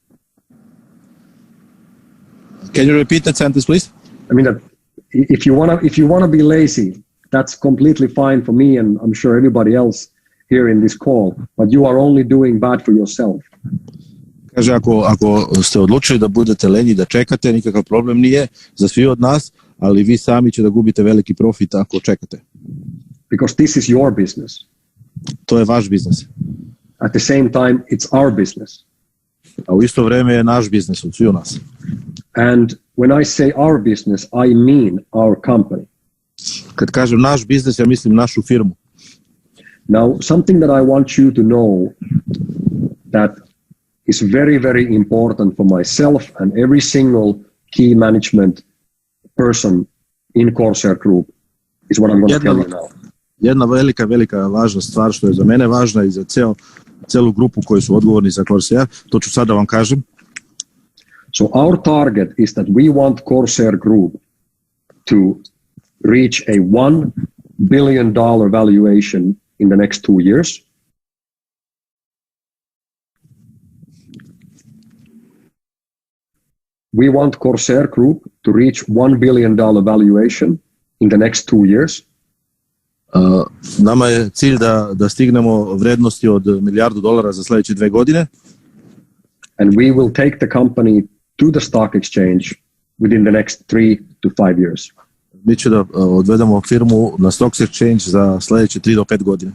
[SPEAKER 2] Can you repeat that sentence, please?
[SPEAKER 3] I mean, that if you want to be lazy, that's completely fine for me, and I'm sure everybody else here in this call, but you are only doing bad for yourself.
[SPEAKER 2] Kaže, ako ste odlučili da budete lenji, da čekate, nikakav problem nije za svi od nas, ali vi sami će da gubite veliki profit ako čekate.
[SPEAKER 3] Because this is your business.
[SPEAKER 2] To je vaš biznis.
[SPEAKER 3] At the same time, it's our business.
[SPEAKER 2] A u isto vreme je naš biznis, od svi u nas.
[SPEAKER 3] And when I say our business, I mean our company.
[SPEAKER 2] Kad kažem naš biznis, ja mislim našu firmu.
[SPEAKER 3] Now, something that I want you to know that is very, very important for myself and every single key management person in Corsair Group is what I'm going to tell you now.
[SPEAKER 2] Jedna velika važna stvar što je za mene važna i za celu grupu koji su odgovorni za Corsair, to ću sad da vam kažem.
[SPEAKER 3] So our target is that we want Corsair Group to reach a $1 billion valuation in the next 2 years. We want Corsair Group to reach $1 billion valuation in the next 2 years.
[SPEAKER 2] Nama je cilj da stignemo vrednosti od $1 milijardu za sljedeće 2 godine.
[SPEAKER 3] And we will take the company to the stock exchange within the next 3 to 5 years.
[SPEAKER 2] Mi će da odvedemo firmu na stock exchange za sljedeće 3 do 5 godine.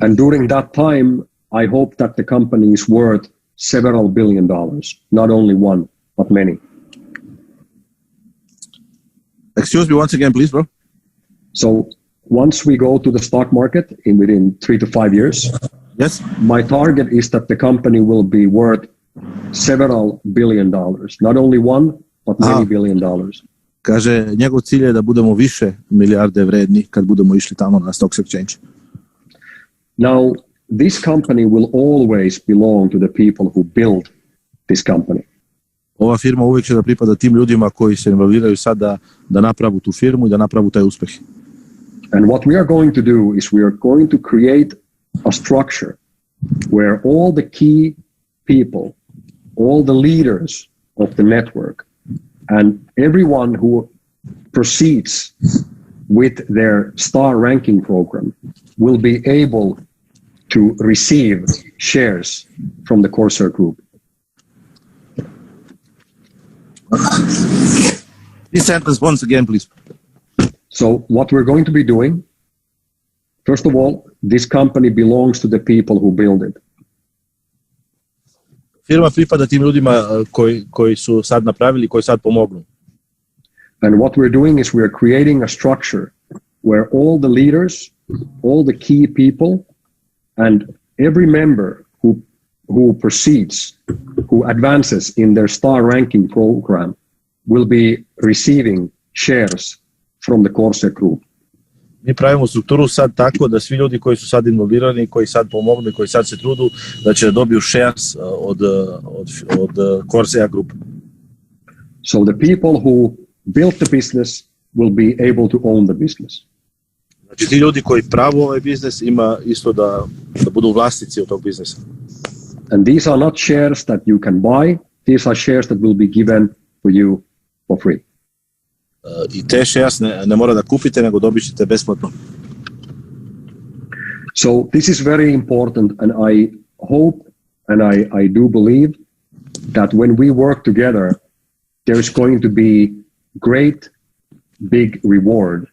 [SPEAKER 3] And during that time, I hope that the company is worth several billion dollars, not only one, but many.
[SPEAKER 2] Excuse me once again, please, bro.
[SPEAKER 3] So once we go to the stock market within 3 to 5 years,
[SPEAKER 2] yes,
[SPEAKER 3] my target is that the company will be worth several billion dollars, not only one, but many billion dollars.
[SPEAKER 2] Kaže, njegov cilj je da budemo više milijarde vredni kad budemo išli tamo na stock exchange.
[SPEAKER 3] Now, this company will always belong to the people who build this company.
[SPEAKER 2] Ova firma uvijek će da pripada tim ljudima koji se involviraju sad da napravu tu firmu i da napravu taj uspeh.
[SPEAKER 3] And what we are going to do is we are going to create a structure where all the key people, all the leaders of the network, and everyone who proceeds with their star ranking program will be able to receive shares from the Corsair Group.
[SPEAKER 2] This sentence once again, please.
[SPEAKER 3] So what we're going to be doing, first of all, this company belongs to the people who build it.
[SPEAKER 2] Firma pripada tim ljudima koji su sad napravili, koji sad pomognu.
[SPEAKER 3] And what we're doing is we're creating a structure where all the leaders, all the key people, and every member who proceeds, who advances in their star ranking program will be receiving shares from the Corsair Group.
[SPEAKER 2] Mi pravimo strukturu sad tako da svi ljudi koji su sad involvirani, koji sad pomognu i koji sad se trudu, da će da dobiju shares od Corsair Group.
[SPEAKER 3] So the people who built the business will be able to own the business.
[SPEAKER 2] Znači ti ljudi koji pravu ovaj biznis ima isto da budu vlasnici od tog biznisa.
[SPEAKER 3] And these are not shares that you can buy, these are shares that will be given for you for free.
[SPEAKER 2] I te shares ne mora da kupite, nego dobit ćete besplatno.
[SPEAKER 3] So this is very important, and I hope and I do believe that when we work together, there is going to be great big reward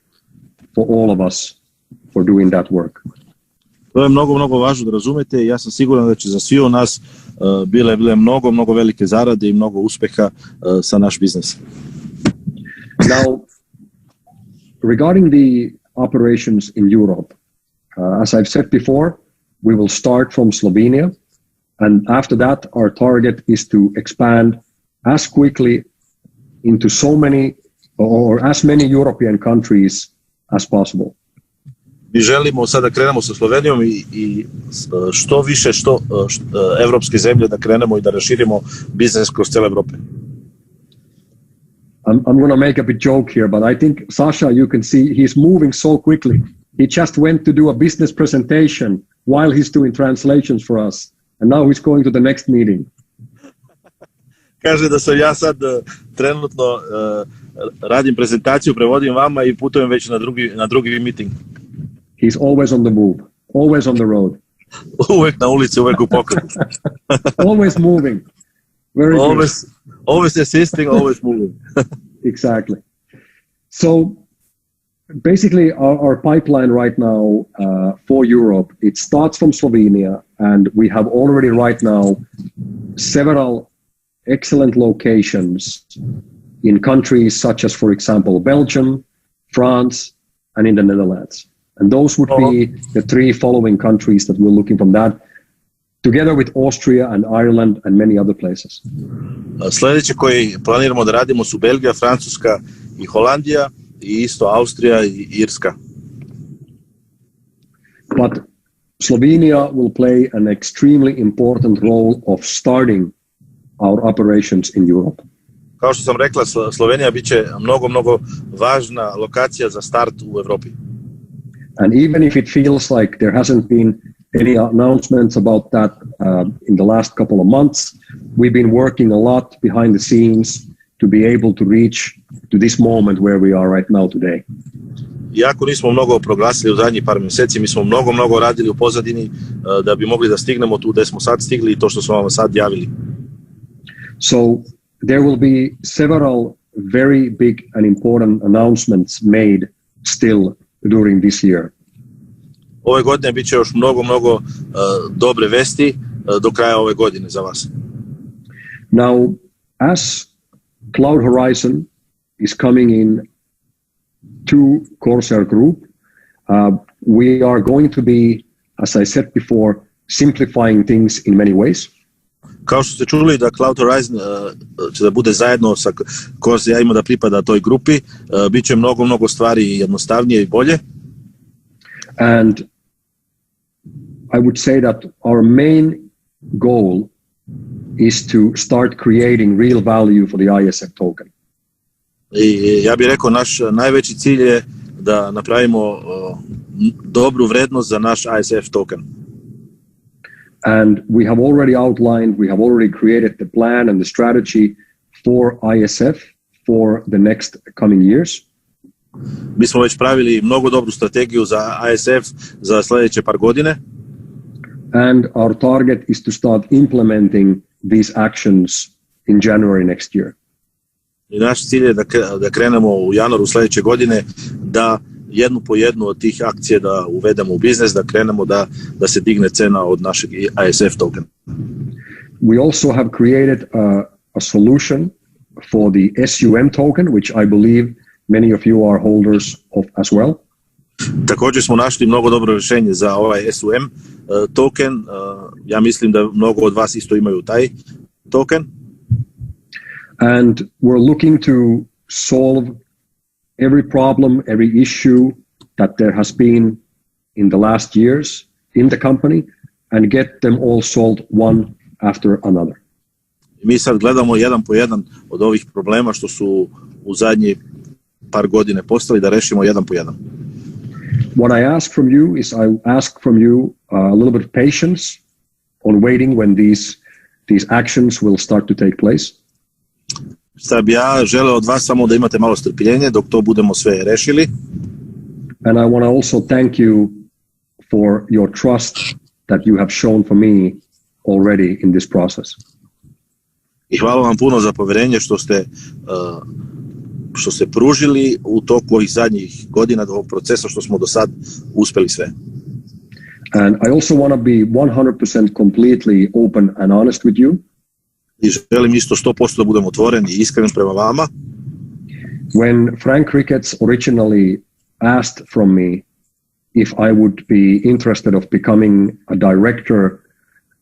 [SPEAKER 3] for all of us for doing that work.
[SPEAKER 2] To je mnogo važno da razumete. Ja sam siguran da će za svi od nas bile mnogo velike zarade i mnogo uspeha sa naš biznis.
[SPEAKER 3] Now, regarding the operations in Europe, as I've said before, we will start from Slovenia, and after that, our target is to expand as quickly into so many or as many European countries as possible.
[SPEAKER 2] Mi želimo sada krenemo sa Slovenijom i što više evropske zemlje da krenemo i da raširimo biznes kroz cijelu Evropu.
[SPEAKER 3] I'm going to make a bit joke here, but I think, Sasha, you can see he's moving so quickly. He just went to do a business presentation while he's doing translations for us. And now he's going to the next meeting.
[SPEAKER 2] Kaže da sam ja sad trenutno radim prezentaciju, prevodim vama i putujem već na drugi meeting.
[SPEAKER 3] He's always on the move, always on the road.
[SPEAKER 2] Uvek na ulici, uvek u pokretu.
[SPEAKER 3] Always moving. Very
[SPEAKER 2] always assisting, always moving.
[SPEAKER 3] Exactly. So basically our pipeline right now for Europe, it starts from Slovenia, and we have already right now several excellent locations in countries such as, for example, Belgium, France, and in the Netherlands. And those would be the three following countries that we're looking from that, together with Austria and Ireland and many other places.
[SPEAKER 2] Sljedeće koji planiramo da radimo su Belgija, Francuska i Holandija i isto Austrija i Irska.
[SPEAKER 3] But Slovenia will play an extremely important role of starting our operations in Europe.
[SPEAKER 2] Kao što sam rekla, Slovenija biće mnogo važna lokacija za start u Evropi.
[SPEAKER 3] And even if it feels like there hasn't been any announcements about that in the last couple of months, we've been working a lot behind the scenes to be able to reach to this moment where we are right now today.
[SPEAKER 2] Iako nismo mnogo proglasili u zadnjih par mjeseci, mi smo mnogo radili u pozadini da bi mogli da stignemo tu gde smo sad stigli i to što smo vam sad javili.
[SPEAKER 3] So there will be several very big and important announcements made still during this year.
[SPEAKER 2] Ove godine biće još mnogo dobre vesti do kraja ove godine za vas.
[SPEAKER 3] Now, as cloudhorizon is coming in to Corsair Group, we are going to be, as I said before, simplifying things in many ways.
[SPEAKER 2] Kao što ste čuli da cloudhorizon će da bude zajedno sa Corsairima da pripada toj grupi, bit će mnogo stvari jednostavnije i bolje.
[SPEAKER 3] And I would say that our main goal is to start creating real value for the ISF token.
[SPEAKER 2] I ja bih rekao, naš najveći cilj je da napravimo dobru vrednost za naš ISF token.
[SPEAKER 3] And we have already outlined, we have already created the plan and the strategy for ISF for the next coming years.
[SPEAKER 2] Mi smo već pravili mnogo dobru strategiju za ISF za sljedeće par godine.
[SPEAKER 3] And our target is to start implementing these actions in January next year.
[SPEAKER 2] I naš cilj je da krenemo u januaru sljedeće godine, da jednu po jednu od tih akcije da uvedemo u biznis, da krenemo da se digne cena od našeg ISF tokena.
[SPEAKER 3] We also have created a solution for the SUM token, which I believe many of you are holders of as well.
[SPEAKER 2] Također smo našli mnogo dobro rješenje za ovaj SUM token. Ja mislim da mnogo od vas isto imaju taj token.
[SPEAKER 3] And we're looking to solve every problem, every issue that there has been in the last years in the company and get them all solved one after another.
[SPEAKER 2] Mi sad gledamo jedan po jedan od ovih problema što su u zadnji par godine postali, da rešimo jedan po jedan.
[SPEAKER 3] What I ask from you is I ask from you a little bit of patience on waiting when these actions will start to take place.
[SPEAKER 2] Šta bi ja želeo od vas samo da imate malo strpljenja dok to budemo sve rešili.
[SPEAKER 3] And I want to also thank you for your trust that you have shown for me already in this process.
[SPEAKER 2] I hvala vam puno za poverenje što ste pružili u toku ovih zadnjih godina ovog procesa što smo do sad uspeli sve.
[SPEAKER 3] And I also want to be 100% completely open and honest with you.
[SPEAKER 2] I želim isto 100% da budem otvoren i iskren prema vama.
[SPEAKER 3] When Frank Ricketts originally asked from me if I would be interested of becoming a director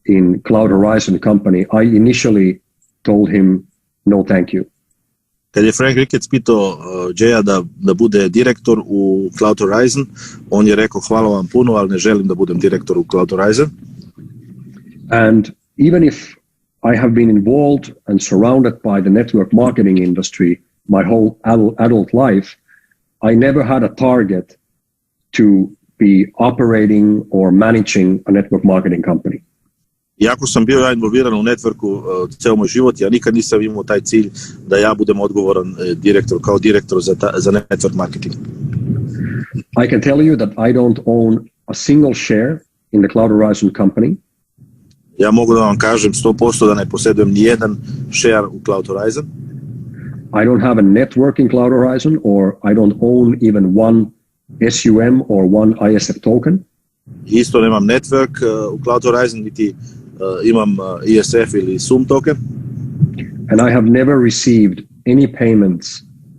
[SPEAKER 3] in cloudhorizon company, I initially told him no thank you.
[SPEAKER 2] Kad je Frank Ricketts pitao Jaya da bude direktor u cloudhorizon, on je rekao hvala vam puno, ali ne želim da budem direktor u cloudhorizon.
[SPEAKER 3] And even if I have been involved and surrounded by the network marketing industry my whole adult life, I never had a target to be operating or managing a network marketing company.
[SPEAKER 2] Iako sam bio ja involviran u networku ceo moj život, ja nikad nisam imao taj cilj da ja budem odgovoran kao direktor za network marketing.
[SPEAKER 3] I can tell you that I don't own a single share in the cloudhorizon company.
[SPEAKER 2] Ja mogu da vam kažem 100% da ne posjedujem ni jedan share u cloudhorizon.
[SPEAKER 3] I don't have a network in cloudhorizon, or I don't own even one SUM or one ISF token.
[SPEAKER 2] Isto nemam network u cloudhorizon, niti imam ISF ili SUM token.
[SPEAKER 3] And I have never received any payments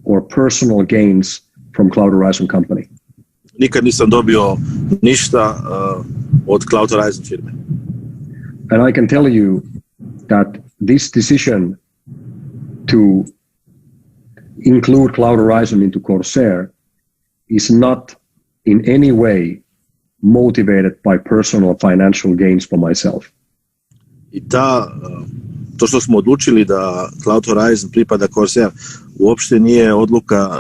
[SPEAKER 3] or personal gains from cloudhorizon company.
[SPEAKER 2] Nikad nisam dobio ništa od cloudhorizon firme.
[SPEAKER 3] And I can tell you that this decision to include cloudhorizon into Corsair is not in any way motivated by personal financial gains for myself.
[SPEAKER 2] I to što smo odlučili da cloudhorizon pripada Corsair uopšte nije odluka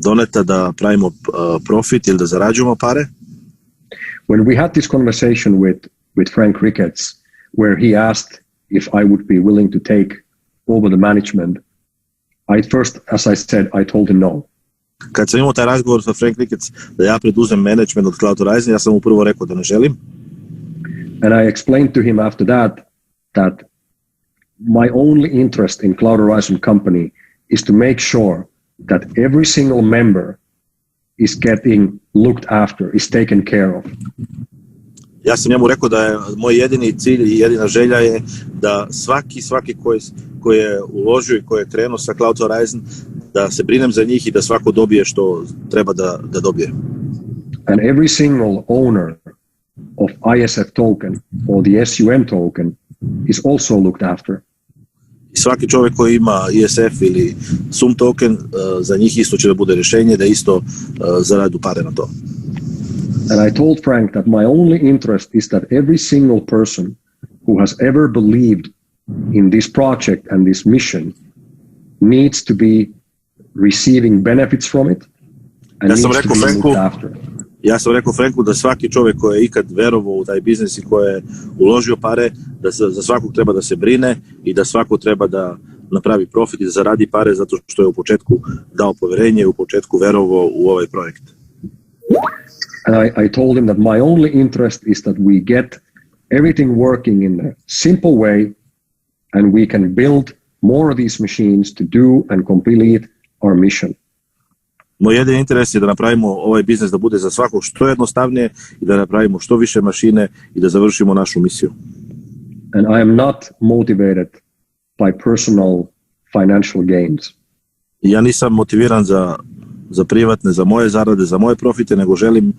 [SPEAKER 2] doneta da pravimo profit ili da zarađujemo pare.
[SPEAKER 3] When we had this conversation with Frank Ricketts, where he asked if I would be willing to take over the management, I first, as I said, I told him no.
[SPEAKER 2] Kad sam imao taj razgovor sa Frank Ricketts da ja preduzem management od cloudhorizon, ja sam mu prvo rekao da ne želim.
[SPEAKER 3] And I explained to him after that my only interest in cloudhorizon company is to make sure that every single member is getting looked after, is taken care of.
[SPEAKER 2] Ja sam njemu rekao da je moj jedini cilj i jedina želja je da svaki koji je uložio i koji je krenuo sa cloudhorizon, da se brinem za njih i da svako dobije što treba da dobije.
[SPEAKER 3] And every single owner of ISF token or the SUM token is also looked after.
[SPEAKER 2] I svaki čovjek koji ima ISF ili SUM token, za njih isto će da bude rješenje, da isto zaradu pare na to.
[SPEAKER 3] And I told Frank that my only interest is that every single person who has ever believed in this project and this mission needs to be receiving benefits from it and needs to be looked after.
[SPEAKER 2] Ja sam rekao Franku da svaki čovjek koji je ikad verovao u taj biznis i koji je uložio pare, da za svakog treba da se brine i da svako treba da napravi profit i da zaradi pare zato što je u početku dao poverenje i u početku verovao u ovaj projekt.
[SPEAKER 3] And I told him that my only interest is that we get everything working in a simple way and we can build more of these machines to do and complete our mission.
[SPEAKER 2] Moj jedini interes je da napravimo ovaj biznis da bude za svakog što jednostavnije i da napravimo što više mašine i da završimo našu misiju.
[SPEAKER 3] And I am not motivated by personal financial gains.
[SPEAKER 2] Ja nisam motiviran za privatne, za moje zarade, za moje profite, nego želim,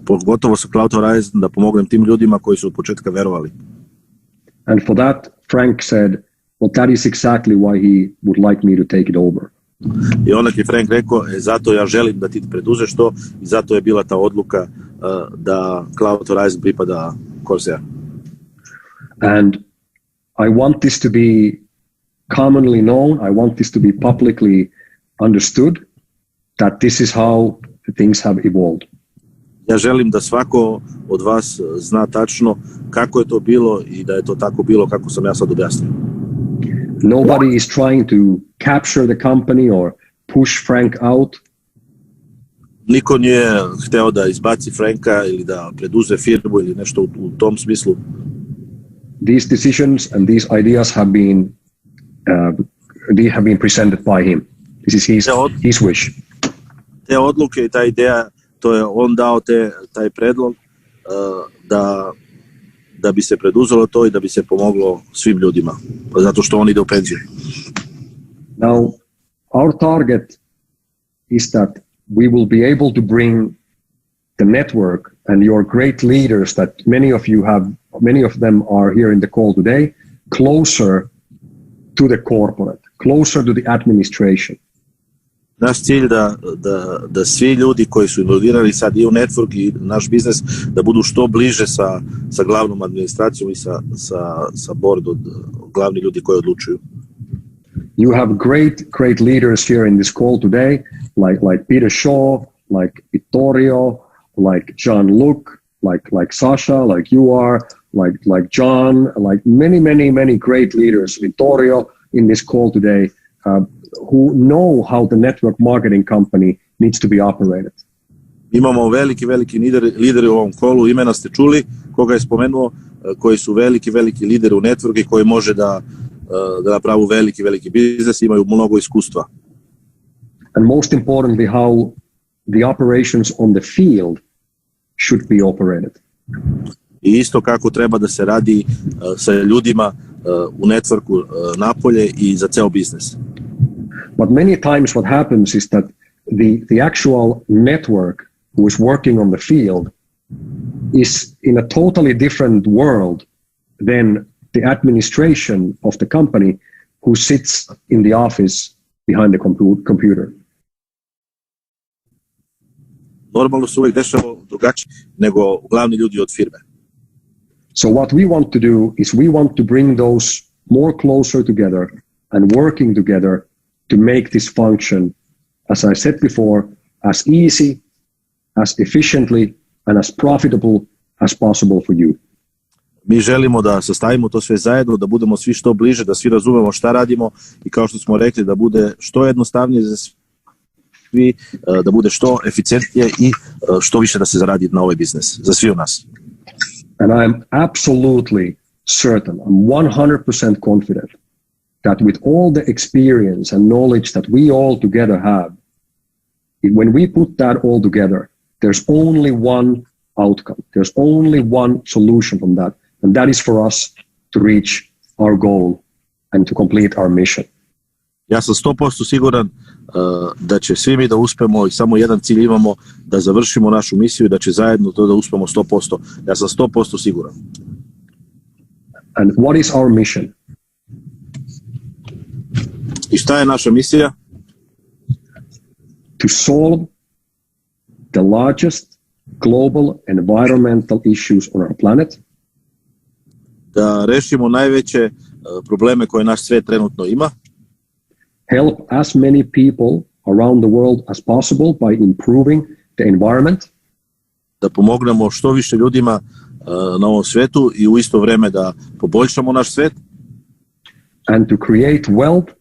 [SPEAKER 2] pogotovo sa cloudhorizon, da pomognem tim ljudima koji su od početka verovali.
[SPEAKER 3] And for that, Frank said, well, that is exactly why he would like me to take it over.
[SPEAKER 2] I onda je Frank rekao, zato ja želim da ti preduzeš to i zato je bila ta odluka da cloudhorizon pripada Corsair.
[SPEAKER 3] And I want this to be commonly known, I want this to be publicly understood, that this is how things have evolved.
[SPEAKER 2] Ja želim da svako od vas zna tačno kako je to bilo i da je to tako bilo kako sam ja sad objasnio.
[SPEAKER 3] Nobody is trying to capture the company or push Frank out.
[SPEAKER 2] Niko nije hteo da izbaci Franka ili da preduze firmu ili nešto u tom smislu.
[SPEAKER 3] These decisions and these ideas have been presented by him. This is his wish.
[SPEAKER 2] Te odluke i ta ideja, to je on dao taj predlog da bi se preduzelo to i da bi se pomoglo svim ljudima, zato što on ide u penziju.
[SPEAKER 3] Now, our target is that we will be able to bring the network and your great leaders that many of them are here in the call today, closer to the corporate, closer to the administration.
[SPEAKER 2] Naš cilj da svi ljudi koji su involvirani sad i u network i naš biznes da budu što bliže sa glavnom administracijom i sa boardom, glavni ljudi koji odlučuju.
[SPEAKER 3] You have great leaders here in this call today, like Peter Shaw, like Vittorio, like Jean-Luc, like Sasha, like you are, like John, like many great leaders, Vittorio, in this call today, who know how the network marketing company needs to be operated.
[SPEAKER 2] Imamo veliki lideri u ovom kolu, imena ste čuli, koga je spomenuo, koji su veliki lideri u network i koji može da napravu veliki biznes, imaju mnogo iskustva.
[SPEAKER 3] And most importantly, how the operations on the field should be operated.
[SPEAKER 2] I isto kako treba da se radi sa ljudima u networku napolje i za ceo biznis.
[SPEAKER 3] But many times what happens is that the actual network who is working on the field is in a totally different world than the administration of the company who sits in the office behind the computer.
[SPEAKER 2] Normalno se uvijek dešava drugačije nego glavni ljudi od firme.
[SPEAKER 3] So what we want to do is we want to bring those more closer together and working together to make this function, as I said before, as easy, as efficiently, and as profitable as possible for you.
[SPEAKER 2] Mi želimo da sastavimo to sve zajedno, da budemo svi što bliže, da svi razumemo šta radimo i kao što smo rekli da bude što jednostavnije za svi, da bude što eficientnije i što više da se zaradi na ovaj biznis, za svi u nas.
[SPEAKER 3] And I am absolutely certain, I'm 100% confident that with all the experience and knowledge that we all together have, when we put that all together, there's only one outcome. There's only one solution from that. And that is for us to reach our goal and to complete our mission.
[SPEAKER 2] Ja sam 100% siguran da će svi mi da uspemo i samo jedan cilj imamo, da završimo našu misiju i da će zajedno to da uspemo 100%. Ja sam 100% siguran.
[SPEAKER 3] And what is our mission?
[SPEAKER 2] I šta je naša misija?
[SPEAKER 3] To solve the largest global environmental issues on our planet.
[SPEAKER 2] Da rešimo najveće probleme koje naš svet trenutno ima.
[SPEAKER 3] Help as many people around the world as possible by improving the environment.
[SPEAKER 2] Da pomognemo što više ljudima na ovom svetu i u isto vreme da poboljšamo naš svet.
[SPEAKER 3] And to create wealth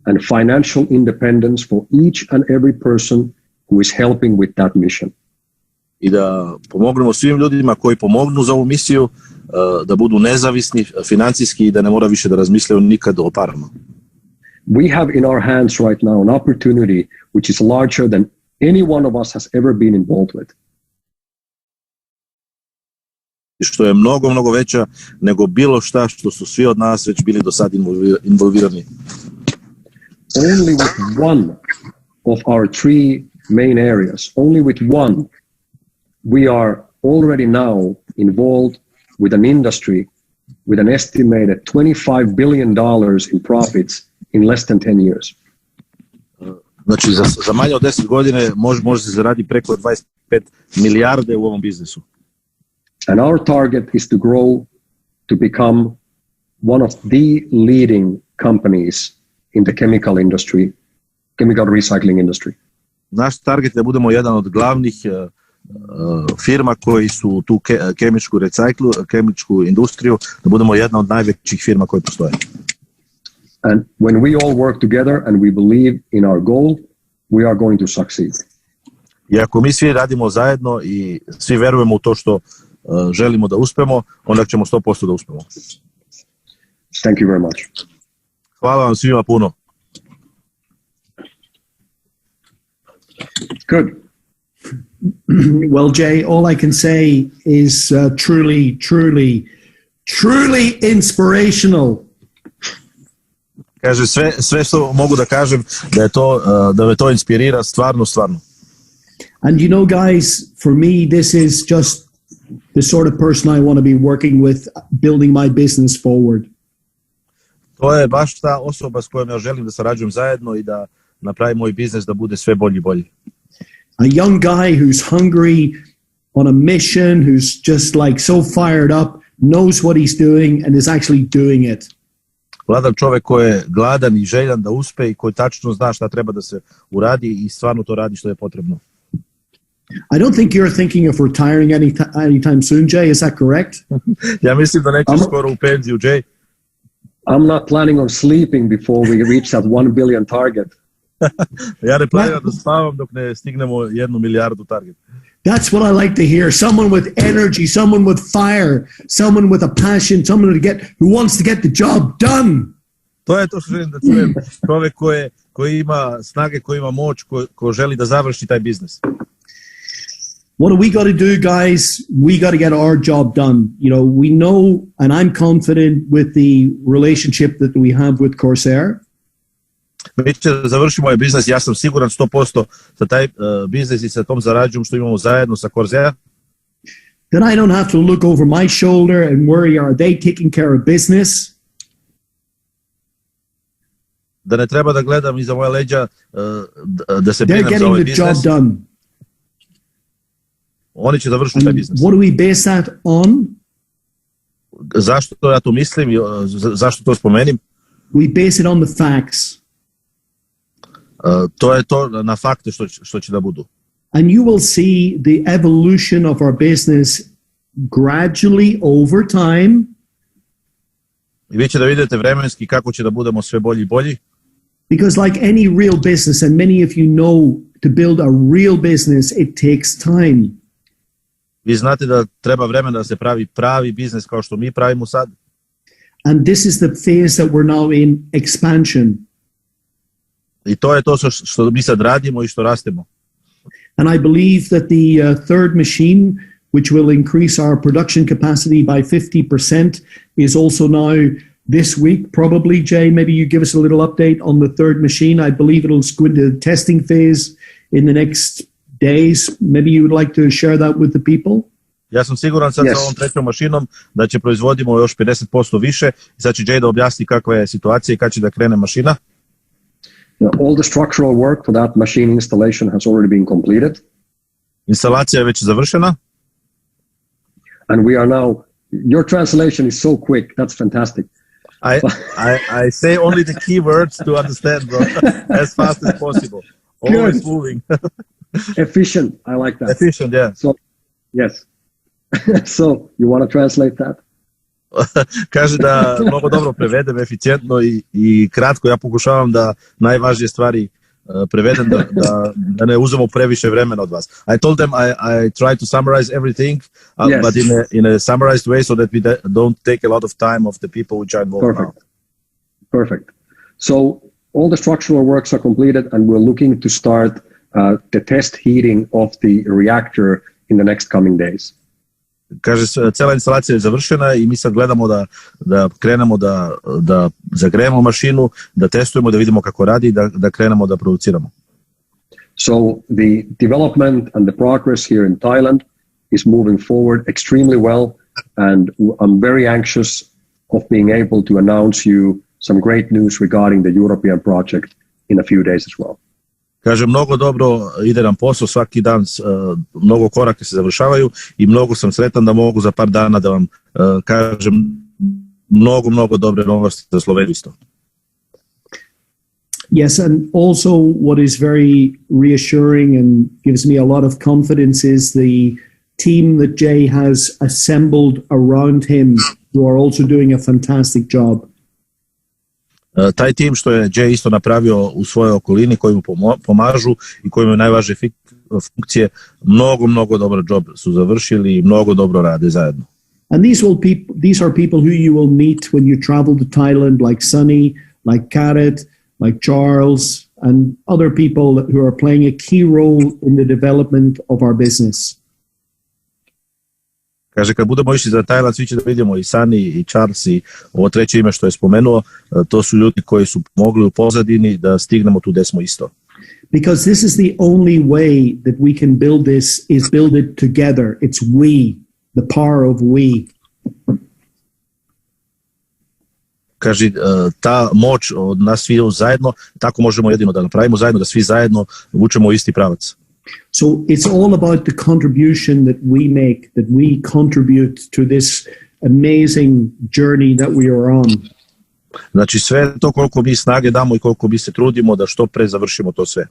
[SPEAKER 3] and financial independence for each and every person who is helping with that mission.
[SPEAKER 2] I da pomognemo svim ljudima koji pomognu za ovu misiju, da budu nezavisni financijski i da ne mora više da razmisle nikad o parama.
[SPEAKER 3] We have in our hands right now an opportunity which is larger than any one of us has ever been involved with.
[SPEAKER 2] Što je mnogo veća nego bilo šta što su svi od nas već bili do sad involvirani.
[SPEAKER 3] Only with one of our three main areas, only with one, we are already now involved with an industry with an estimated $25 billion in profits in less than 10 years.
[SPEAKER 2] Znači, za manje od 10 godine može se zaradi preko 25 milijarde u ovom biznisu.
[SPEAKER 3] And our target is to grow to become one of the leading companies in the chemical industry, chemical recycling industry.
[SPEAKER 2] Naš target je da budemo jedan od glavnih firma koji su tu kemičku industriju, da budemo jedna od najvećih firma koje postoje.
[SPEAKER 3] And when we all work together and we believe in our goal, we are going to succeed.
[SPEAKER 2] I ako mi svi radimo zajedno i svi verujemo u to što želimo da uspemo, onda ćemo 100% da uspemo.
[SPEAKER 3] Thank you very much.
[SPEAKER 2] Hvala vam svima puno.
[SPEAKER 3] Good.
[SPEAKER 1] Well, Jay, all I can say is truly inspirational.
[SPEAKER 2] Kaže, sve što mogu da kažem da me to inspirira stvarno.
[SPEAKER 1] And you know, guys, for me, this is just the sort of person I want to be working with, building my business forward.
[SPEAKER 2] To je baš ta osoba s kojom ja želim da sarađujem zajedno i da napravim moj biznis da bude sve bolji i bolji.
[SPEAKER 1] A young guy who's hungry, on a mission, who's just like so fired up, knows what he's doing and is actually doing it.
[SPEAKER 2] Mladan čovjek koji je gladan i željan da uspe i koji tačno zna šta treba da se uradi i stvarno to radi što je potrebno.
[SPEAKER 1] I don't think you're thinking of retiring anytime soon, Jay. Is that correct?
[SPEAKER 2] Ja mislim da nećeš skoro u penziju, Jay.
[SPEAKER 3] I'm not planning on sleeping before we reach that 1 billion target.
[SPEAKER 2] Ja ne planiram da spavam dok ne stignemo 1 milijardu target.
[SPEAKER 1] That's what I like to hear. Someone with energy, someone with fire, someone with a passion, someone who wants to get the job done.
[SPEAKER 2] To je to što želim da čujem. Čovjek koji ima snage, koji ima moć, ko želi da završi taj biznis.
[SPEAKER 1] What do we got to do, guys? We got to get our job done. You know, we know, and I'm confident with the relationship that we have with Corsair.
[SPEAKER 2] Mi će završiti moj biznis, ja sam siguran 100% za taj biznis i sa tom zarađujom što imamo zajedno sa Corsair.
[SPEAKER 1] Then I don't have to look over my shoulder and worry, are they taking care of business?
[SPEAKER 2] Da ne treba da gledam iza moje leđa da se brinem za ovaj biznis.
[SPEAKER 1] They're getting the job done.
[SPEAKER 2] Oni će završiti taj biznis.
[SPEAKER 1] What do we base that on?
[SPEAKER 2] Zašto ja to mislim i zašto to spomenim?
[SPEAKER 1] We base it on the facts.
[SPEAKER 2] To je to na fakte što će da budu.
[SPEAKER 1] And you will see the evolution of our business gradually over time.
[SPEAKER 2] I vi ćete da vidite vremenski kako će da budemo sve bolji i bolji.
[SPEAKER 1] Because like any real business, and many of you know, to build a real business, it takes time.
[SPEAKER 2] Vi znate da treba vremena da se pravi pravi biznis kao što mi pravimo sad.
[SPEAKER 1] And this is the phase that we're now in, expansion.
[SPEAKER 2] I to je to što mi sad radimo i što rastemo.
[SPEAKER 1] And I believe that the third machine, which will increase our production capacity by 50%, is also now this week, probably. Jay, maybe you give us a little update on the third machine. I believe it'll go into the testing phase in the next days. Maybe you would like to share that with the people?
[SPEAKER 2] Ja sam siguran sad sa ovom trećom mašinom da će proizvodimo još 50% više. Sad će Jay da objasni kakva je situacija i kad će da krene mašina.
[SPEAKER 3] All the structural work for that machine installation has already been completed.
[SPEAKER 2] Instalacija je već završena.
[SPEAKER 3] And we are now, your translation is so quick, that's fantastic.
[SPEAKER 2] I say only the key words to understand, bro, as fast as possible. Always moving.
[SPEAKER 3] Efficient, I like that.
[SPEAKER 2] Efficient, yeah.
[SPEAKER 3] So, yes. So, you want to translate that?
[SPEAKER 2] Kaže da mnogo dobro prevedem, eficijentno i kratko. Ja pokušavam da najvažnije stvari prevedem, da ne uzmemo previše vremena od vas. I told them I try to summarize everything,
[SPEAKER 3] yes.
[SPEAKER 2] But in a summarized way so that we don't take a lot of time of the people which are involved.
[SPEAKER 3] Perfect. So all the structural works are completed and we're looking to start the test heating of the reactor in the next coming days.
[SPEAKER 2] Kaže, cela instalacija je završena i mi sad gledamo da krenemo da zagrejemo mašinu, da testujemo, da vidimo kako radi i da krenemo da produciramo.
[SPEAKER 3] So the development and the progress here in Thailand is moving forward extremely well, and I'm very anxious of being able to announce you some great news regarding the European project in a few days as well.
[SPEAKER 2] Kaže, mnogo dobro ide nam posao, svaki dan mnogo koraka se završavaju i mnogo sam sretan da mogu za par dana da vam kažem mnogo dobre novosti za Sloveniju isto.
[SPEAKER 1] Yes, and also what is very reassuring and gives me a lot of confidence is the team that Jay has assembled around him, who are also doing a fantastic job.
[SPEAKER 2] Taj tim što je Jay isto napravio u svojoj okolini, koji mu pomažu i koji imaju najvažnije funkcije, mnogo dobar job su završili i mnogo dobro rade zajedno.
[SPEAKER 1] And these are people who you will meet when you travel to Thailand, like Sunny, like Karet, like Charles, and other people who are playing a key role in the development of our business.
[SPEAKER 2] Kaže, kad budemo išli za Tajland, svi će da vidimo i Sani i Charles i ovo treće ime što je spomenuo, to su ljudi koji su pomogli u pozadini da stignemo tu gde smo isto.
[SPEAKER 1] Because this is the only way that we can build this, is build it together. It's we, the power of we.
[SPEAKER 2] Kaže, ta moć od nas svi zajedno, tako možemo jedino da napravimo zajedno, da svi zajedno vučemo u isti pravac.
[SPEAKER 1] So it's all about the contribution that we make, that we contribute to this amazing journey that we are on.
[SPEAKER 2] Znači sve to koliko mi snage damo i koliko mi se trudimo da što pre završimo to sve.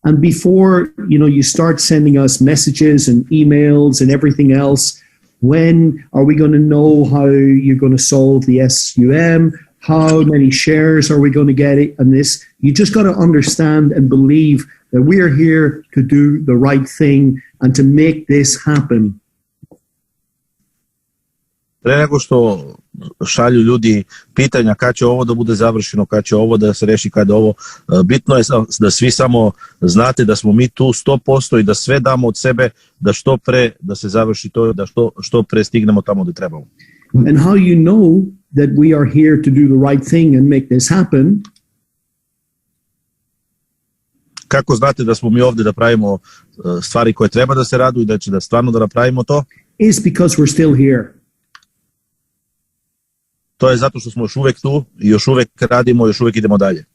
[SPEAKER 1] And before, you start sending us messages and emails and everything else, when are we going to know how you're going to solve the SUM? How many shares are we going to get it? And this, you just got to understand and believe that we are here to do the right thing and to make this happen.
[SPEAKER 2] Pre nego što šalju ljudi pitanja kad će ovo da bude završeno, kad će ovo da se reši, kad ovo, bitno je da svi samo znate da smo mi tu 100% i da sve damo od sebe da što pre da se završi to, da što pre stignemo tamo gde trebamo.
[SPEAKER 1] And how you know that we are here to do the right thing and make this happen?
[SPEAKER 2] Kako znate da smo mi ovde da pravimo stvari koje treba da se radu i da će da stvarno da napravimo to?
[SPEAKER 1] Is because we're still here.
[SPEAKER 2] To je zato što smo još uvek tu i još uvek radimo, još uvek idemo dalje.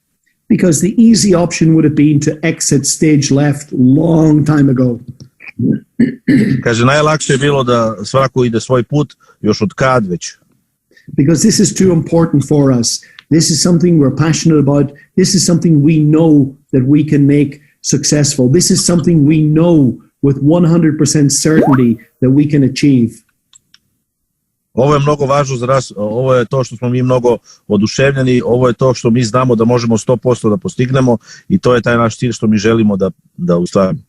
[SPEAKER 1] Because the easy option would have been to exit stage left long time ago.
[SPEAKER 2] Kaže, najlakše je bilo da svako ide svoj put, još od kad već.
[SPEAKER 1] Because this is too important for us. This is something we're passionate about. This is something we know that we can make successful. This is something we know with 100% certainty that we can achieve.
[SPEAKER 2] Ovo je mnogo važno za nas, ovo je to što smo mi mnogo oduševljeni, ovo je to što mi znamo da možemo 100% da postignemo i to je taj naš cilj što mi želimo da ostvarimo.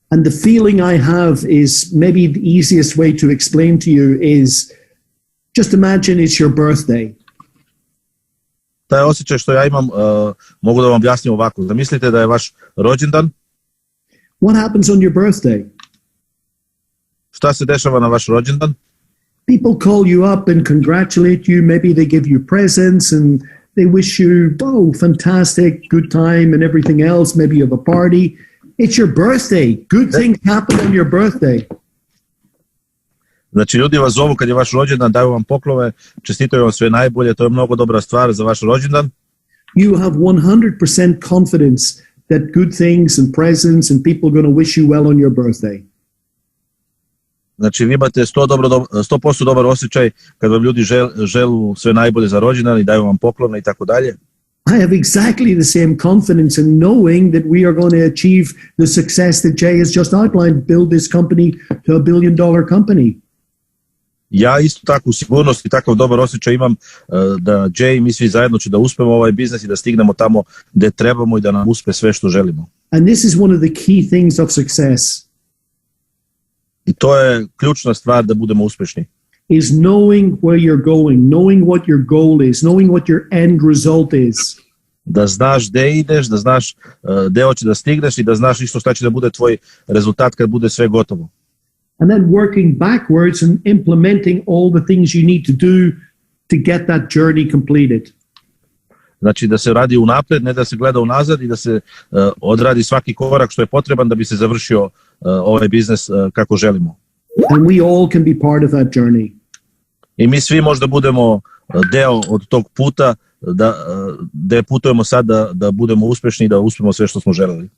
[SPEAKER 1] And the feeling I have is, maybe the easiest way to explain to you is, just imagine it's your birthday.
[SPEAKER 2] Taj osjećaj što ja imam, mogu da vam objasnim ovako. Zamislite da je vaš rođendan.
[SPEAKER 1] What happens on your birthday?
[SPEAKER 2] Šta se dešava na vaš rođendan?
[SPEAKER 1] People call you up and congratulate you. Maybe they give you presents and they wish you, fantastic, good time and everything else. Maybe you have a party. It's your birthday. Good things happen on your birthday.
[SPEAKER 2] Znači, ljudi vas zovu kad je vaš rođendan, daju vam poklove, čestitaju vam sve najbolje, to je mnogo dobra stvar za vaš rođendan.
[SPEAKER 1] You have 100% confidence that good things and presents and people are going to wish you well on your birthday.
[SPEAKER 2] Znači, vi imate 100% dobar osjećaj kad vam ljudi želu sve najbolje za rođendan i daju vam poklone i tako dalje.
[SPEAKER 1] I have exactly the same confidence in knowing that we are going to achieve the success that Jay has just outlined, build this company to $1 billion company.
[SPEAKER 2] Ja isto tako u sigurnosti, takav dobar osjećaj imam da Jay i mi svi zajedno će da uspemo ovaj biznis i da stignemo tamo gde trebamo i da nam uspe sve što želimo.
[SPEAKER 1] And this is one of the key things of success.
[SPEAKER 2] I to je ključna stvar da budemo uspešni.
[SPEAKER 1] Is knowing where you're going, knowing what your goal is, knowing what your end result is.
[SPEAKER 2] Da znaš gde ideš, da znaš gde hoćeš da stigneš i da znaš isto šta će da bude tvoj rezultat kad bude sve gotovo.
[SPEAKER 1] And then working backwards and implementing all the things you need to do to get that journey completed.
[SPEAKER 2] Znači da se radi unapred, ne da se gleda unazad i da se odradi svaki korak što je potreban da bi se završio ovaj biznis kako želimo.
[SPEAKER 1] And we all can be part of that journey.
[SPEAKER 2] I mi svi možda budemo deo od tog puta da putujemo sad da budemo uspešni i da uspemo sve što smo želeli.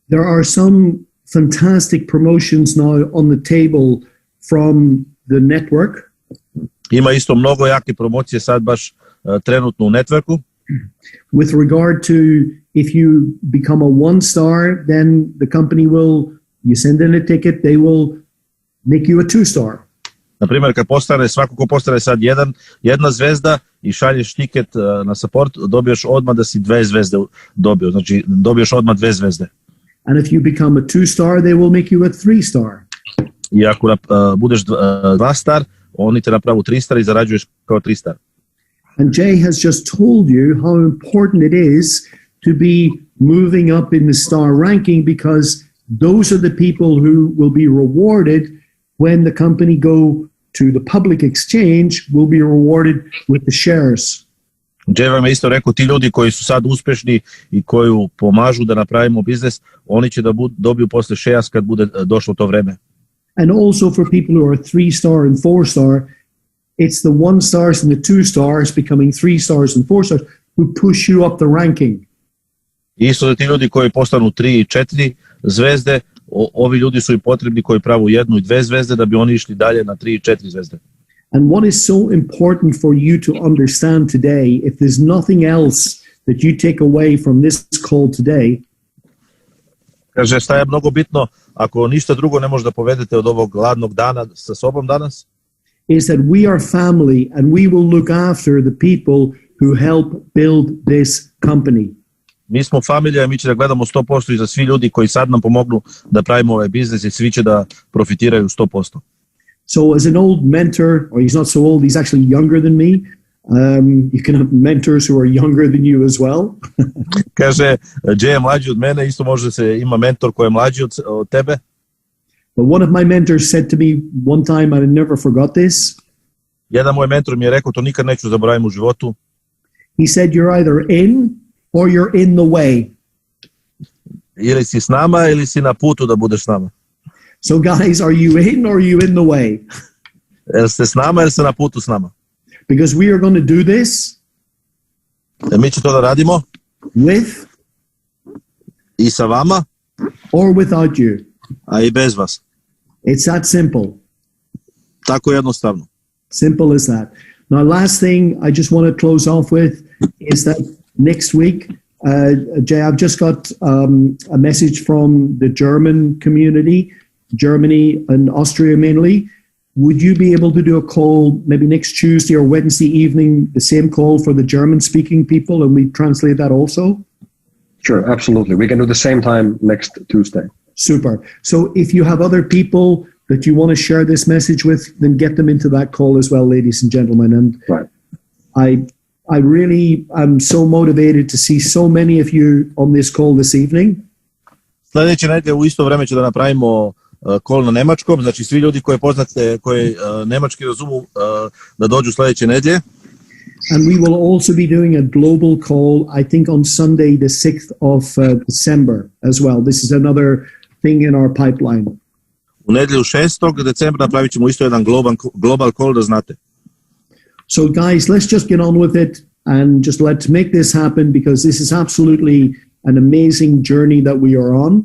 [SPEAKER 1] There are some fantastic promotions now on the table from the network.
[SPEAKER 2] Ima isto mnogo jake promocije sad baš trenutno u networku.
[SPEAKER 1] With regard to if you become a 1-star, then the company will, you send in a ticket, they will make you a 2-star.
[SPEAKER 2] Na primjer, svako ko postane sad jedna zvezda i šalješ tiket na support, dobiješ odmah da si 2 zvezde dobio. Znači, dobiješ odmah 2 zvezde.
[SPEAKER 1] And if you become a 2-star, they will make you a 3-star.
[SPEAKER 2] I ako budeš 2-star, oni te napravu 3-star i zarađuješ kao 3-star.
[SPEAKER 1] And Jay has just told you how important it is to be moving up in the star ranking, because those are the people who will be rewarded when the company go to the public exchange, will be rewarded with the shares.
[SPEAKER 2] Jay vam je isto rekao, ti ljudi koji su sad uspešni i koji pomažu da napravimo biznis, oni će da dobiju posle shares kad bude došlo to vreme.
[SPEAKER 1] And also for people who are 3-star and 4-star, It's the 1 stars and the 2 stars becoming 3 stars and 4 stars who push you up the ranking.
[SPEAKER 2] Isto da ti ljudi koji postanu 3 i 4 zvezde, ovi ljudi su i potrebni koji pravu 1 i 2 zvezde da bi oni išli dalje na 3 i 4 zvezde.
[SPEAKER 1] And what is so important for you to understand today, if there's nothing else that you take away from this call today,
[SPEAKER 2] kaže, šta je mnogo bitno, ako ništa drugo ne možete da povedete od ovog gladnog dana sa sobom danas,
[SPEAKER 1] is that we are family and we will look after the people who help build this company.
[SPEAKER 2] mi smo familija i mi će da gledamo 100% i za svi ljudi koji sad nam pomognu da pravimo ovaj biznis i svi će da profitiraju 100%.
[SPEAKER 1] So as an old mentor, or he's not so old, he's actually younger than me. You can have mentors who are younger than you as well.
[SPEAKER 2] Kaže, Jay je mlađi od mene, isto može se ima mentor koji je mlađi od tebe.
[SPEAKER 1] But one of my mentors said to me one time, and I never forgot this.
[SPEAKER 2] Jedan moj mentor mi je rekao, to nikad neću zaboraviti u životu.
[SPEAKER 1] He said, you're either in or you're in the way.
[SPEAKER 2] Ili si s nama ili si na putu da budeš s nama.
[SPEAKER 1] So guys, are you in or are you in the way?
[SPEAKER 2] Jel ste s nama ili ste na putu s nama?
[SPEAKER 1] Because we are going to do this
[SPEAKER 2] Mi će to da radimo
[SPEAKER 1] with
[SPEAKER 2] i sa vama,
[SPEAKER 1] or without you.
[SPEAKER 2] a i bez vas.
[SPEAKER 1] It's that simple.
[SPEAKER 2] Tako jednostavno.
[SPEAKER 1] Simple as that. Now, last thing I just want to close off with is that next week, Jay, I've just got a message from the German community, Germany and Austria mainly. Would you be able to do a call maybe next Tuesday or Wednesday evening, the same call for the German-speaking people, and we translate that also?
[SPEAKER 3] Sure, absolutely. We can do the same time next Tuesday.
[SPEAKER 1] Super. So if you have other people that you want to share this message with, then get them into that call as well, ladies and gentlemen. And
[SPEAKER 3] Right.
[SPEAKER 1] I really am so motivated to see so many of you on this call this evening.
[SPEAKER 2] Sljedeće nedelje u isto vreme će da napravimo call na nemačkom, znači svi ljudi koje poznate, koji nemački razumu, da dođu sljedeće nedelje.
[SPEAKER 1] And we will also be doing a global call, I think on Sunday, the 6th of December as well. This is another thing in our pipeline.
[SPEAKER 2] U nedelju 6. decembra napravit ćemo isto jedan global call, da znate.
[SPEAKER 1] So guys, let's just get on with it and just let's make this happen, because this is absolutely an amazing journey that we are on.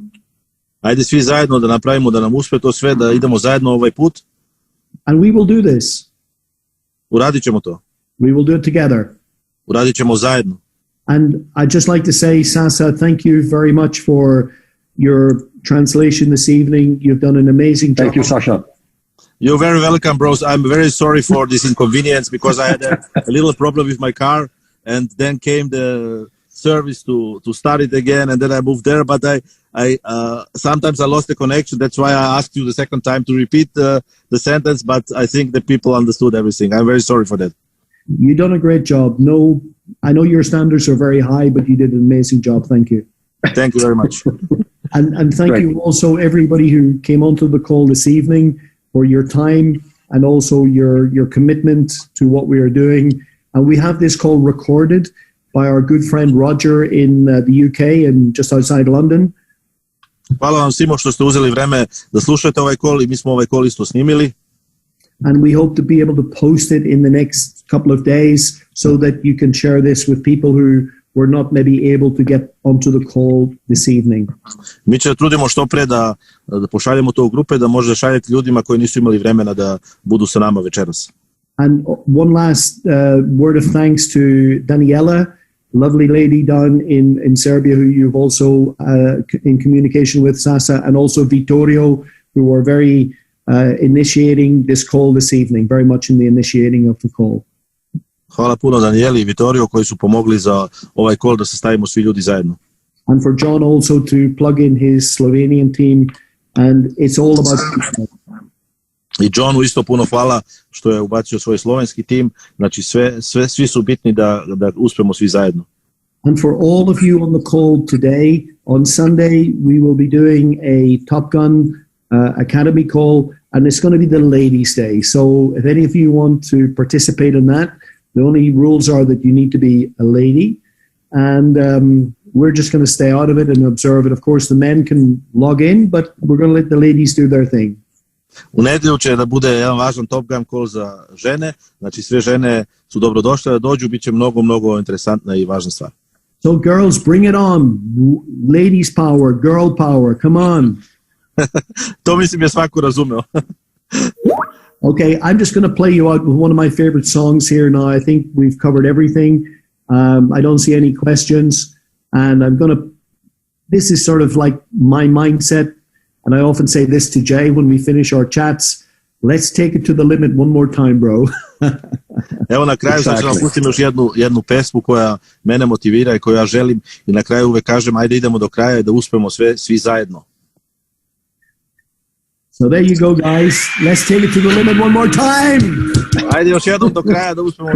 [SPEAKER 2] Ajde svi zajedno da napravimo da nam uspe to sve, da idemo zajedno ovaj put.
[SPEAKER 1] And we will do this.
[SPEAKER 2] Uradit ćemo to.
[SPEAKER 1] We will do it together.
[SPEAKER 2] Uradit ćemo zajedno.
[SPEAKER 1] And I'd just like to say, Sasa, thank you very much for your translation this evening. You've done an amazing job.
[SPEAKER 3] Thank you, Sasha.
[SPEAKER 2] You're very welcome, bros. I'm very sorry for this inconvenience because I had a little problem with my car, and then came the service to start it again, and then I moved there. But I sometimes I lost the connection. That's why I asked you the second time to repeat the sentence. But I think the people understood everything. I'm very sorry for that.
[SPEAKER 1] You've done a great job. No, I know your standards are very high, but you did an amazing job. Thank you.
[SPEAKER 2] Thank you very much.
[SPEAKER 1] And thank
[SPEAKER 3] Great.
[SPEAKER 1] you also everybody who came onto the call this evening for your time and also your commitment to what we are doing. And we have this call recorded by our good friend Roger in the UK and just outside London.
[SPEAKER 2] Hvala vam svima što ste uzeli vreme da slušate ovaj call i mi smo ovaj call isto snimili.
[SPEAKER 1] And we hope to be able to post it in the next couple of days so that you can share this with people who were not maybe able to get onto the call this evening.
[SPEAKER 2] Mi će trudimo što pre da pošaljemo to u grupe, da može šaljeti ljudima koji nisu imali vremena da budu sa nama večeras.
[SPEAKER 1] And one last word of thanks to Daniela, lovely lady down in Serbia who you've also in communication with, Sasa, and also Vittorio, who are very initiating this call this evening, very much in the initiating of the call.
[SPEAKER 2] Hvala puno Danieli i Vittorio koji su pomogli za ovaj call da se stavimo svi ljudi zajedno.
[SPEAKER 1] And for John also to plug in his Slovenian team, and it's all about people.
[SPEAKER 2] I Johnu isto puno hvala što je ubacio svoj slovenski tim, znači svi su bitni da uspemo svi zajedno.
[SPEAKER 1] And for all of you on the call today, on Sunday, we will be doing a Top Gun Academy call, and it's going to be the ladies' day. So if any of you want to participate in that, the only rules are that you need to be a lady, and we're just going to stay out of it and observe it. Of course, the men can log in, but we're going to let the ladies do their thing.
[SPEAKER 2] U nedjelju će da bude jedan važan Top Gun call za žene, znači sve žene su dobrodošle da dođu, bit će mnogo interesantna i važna stvar.
[SPEAKER 1] So girls, bring it on. Ladies power, girl power, come on.
[SPEAKER 2] To mislim je svako razumeo.
[SPEAKER 1] Okay, I'm just going to play you out with one of my favorite songs here now. I think we've covered everything. I don't see any questions. And this is sort of like my mindset. And I often say this to Jay when we finish our chats. Let's take it to the limit one more time, bro.
[SPEAKER 2] Evo na kraju znači vam pustim još jednu pesmu koja mene motivira i koju ja želim i na kraju uvek kažem ajde idemo do kraja i da uspemo svi zajedno.
[SPEAKER 1] So there you go, guys. Let's take it to the limit one more time.
[SPEAKER 2] Ajde još jednom do kraja da uspemo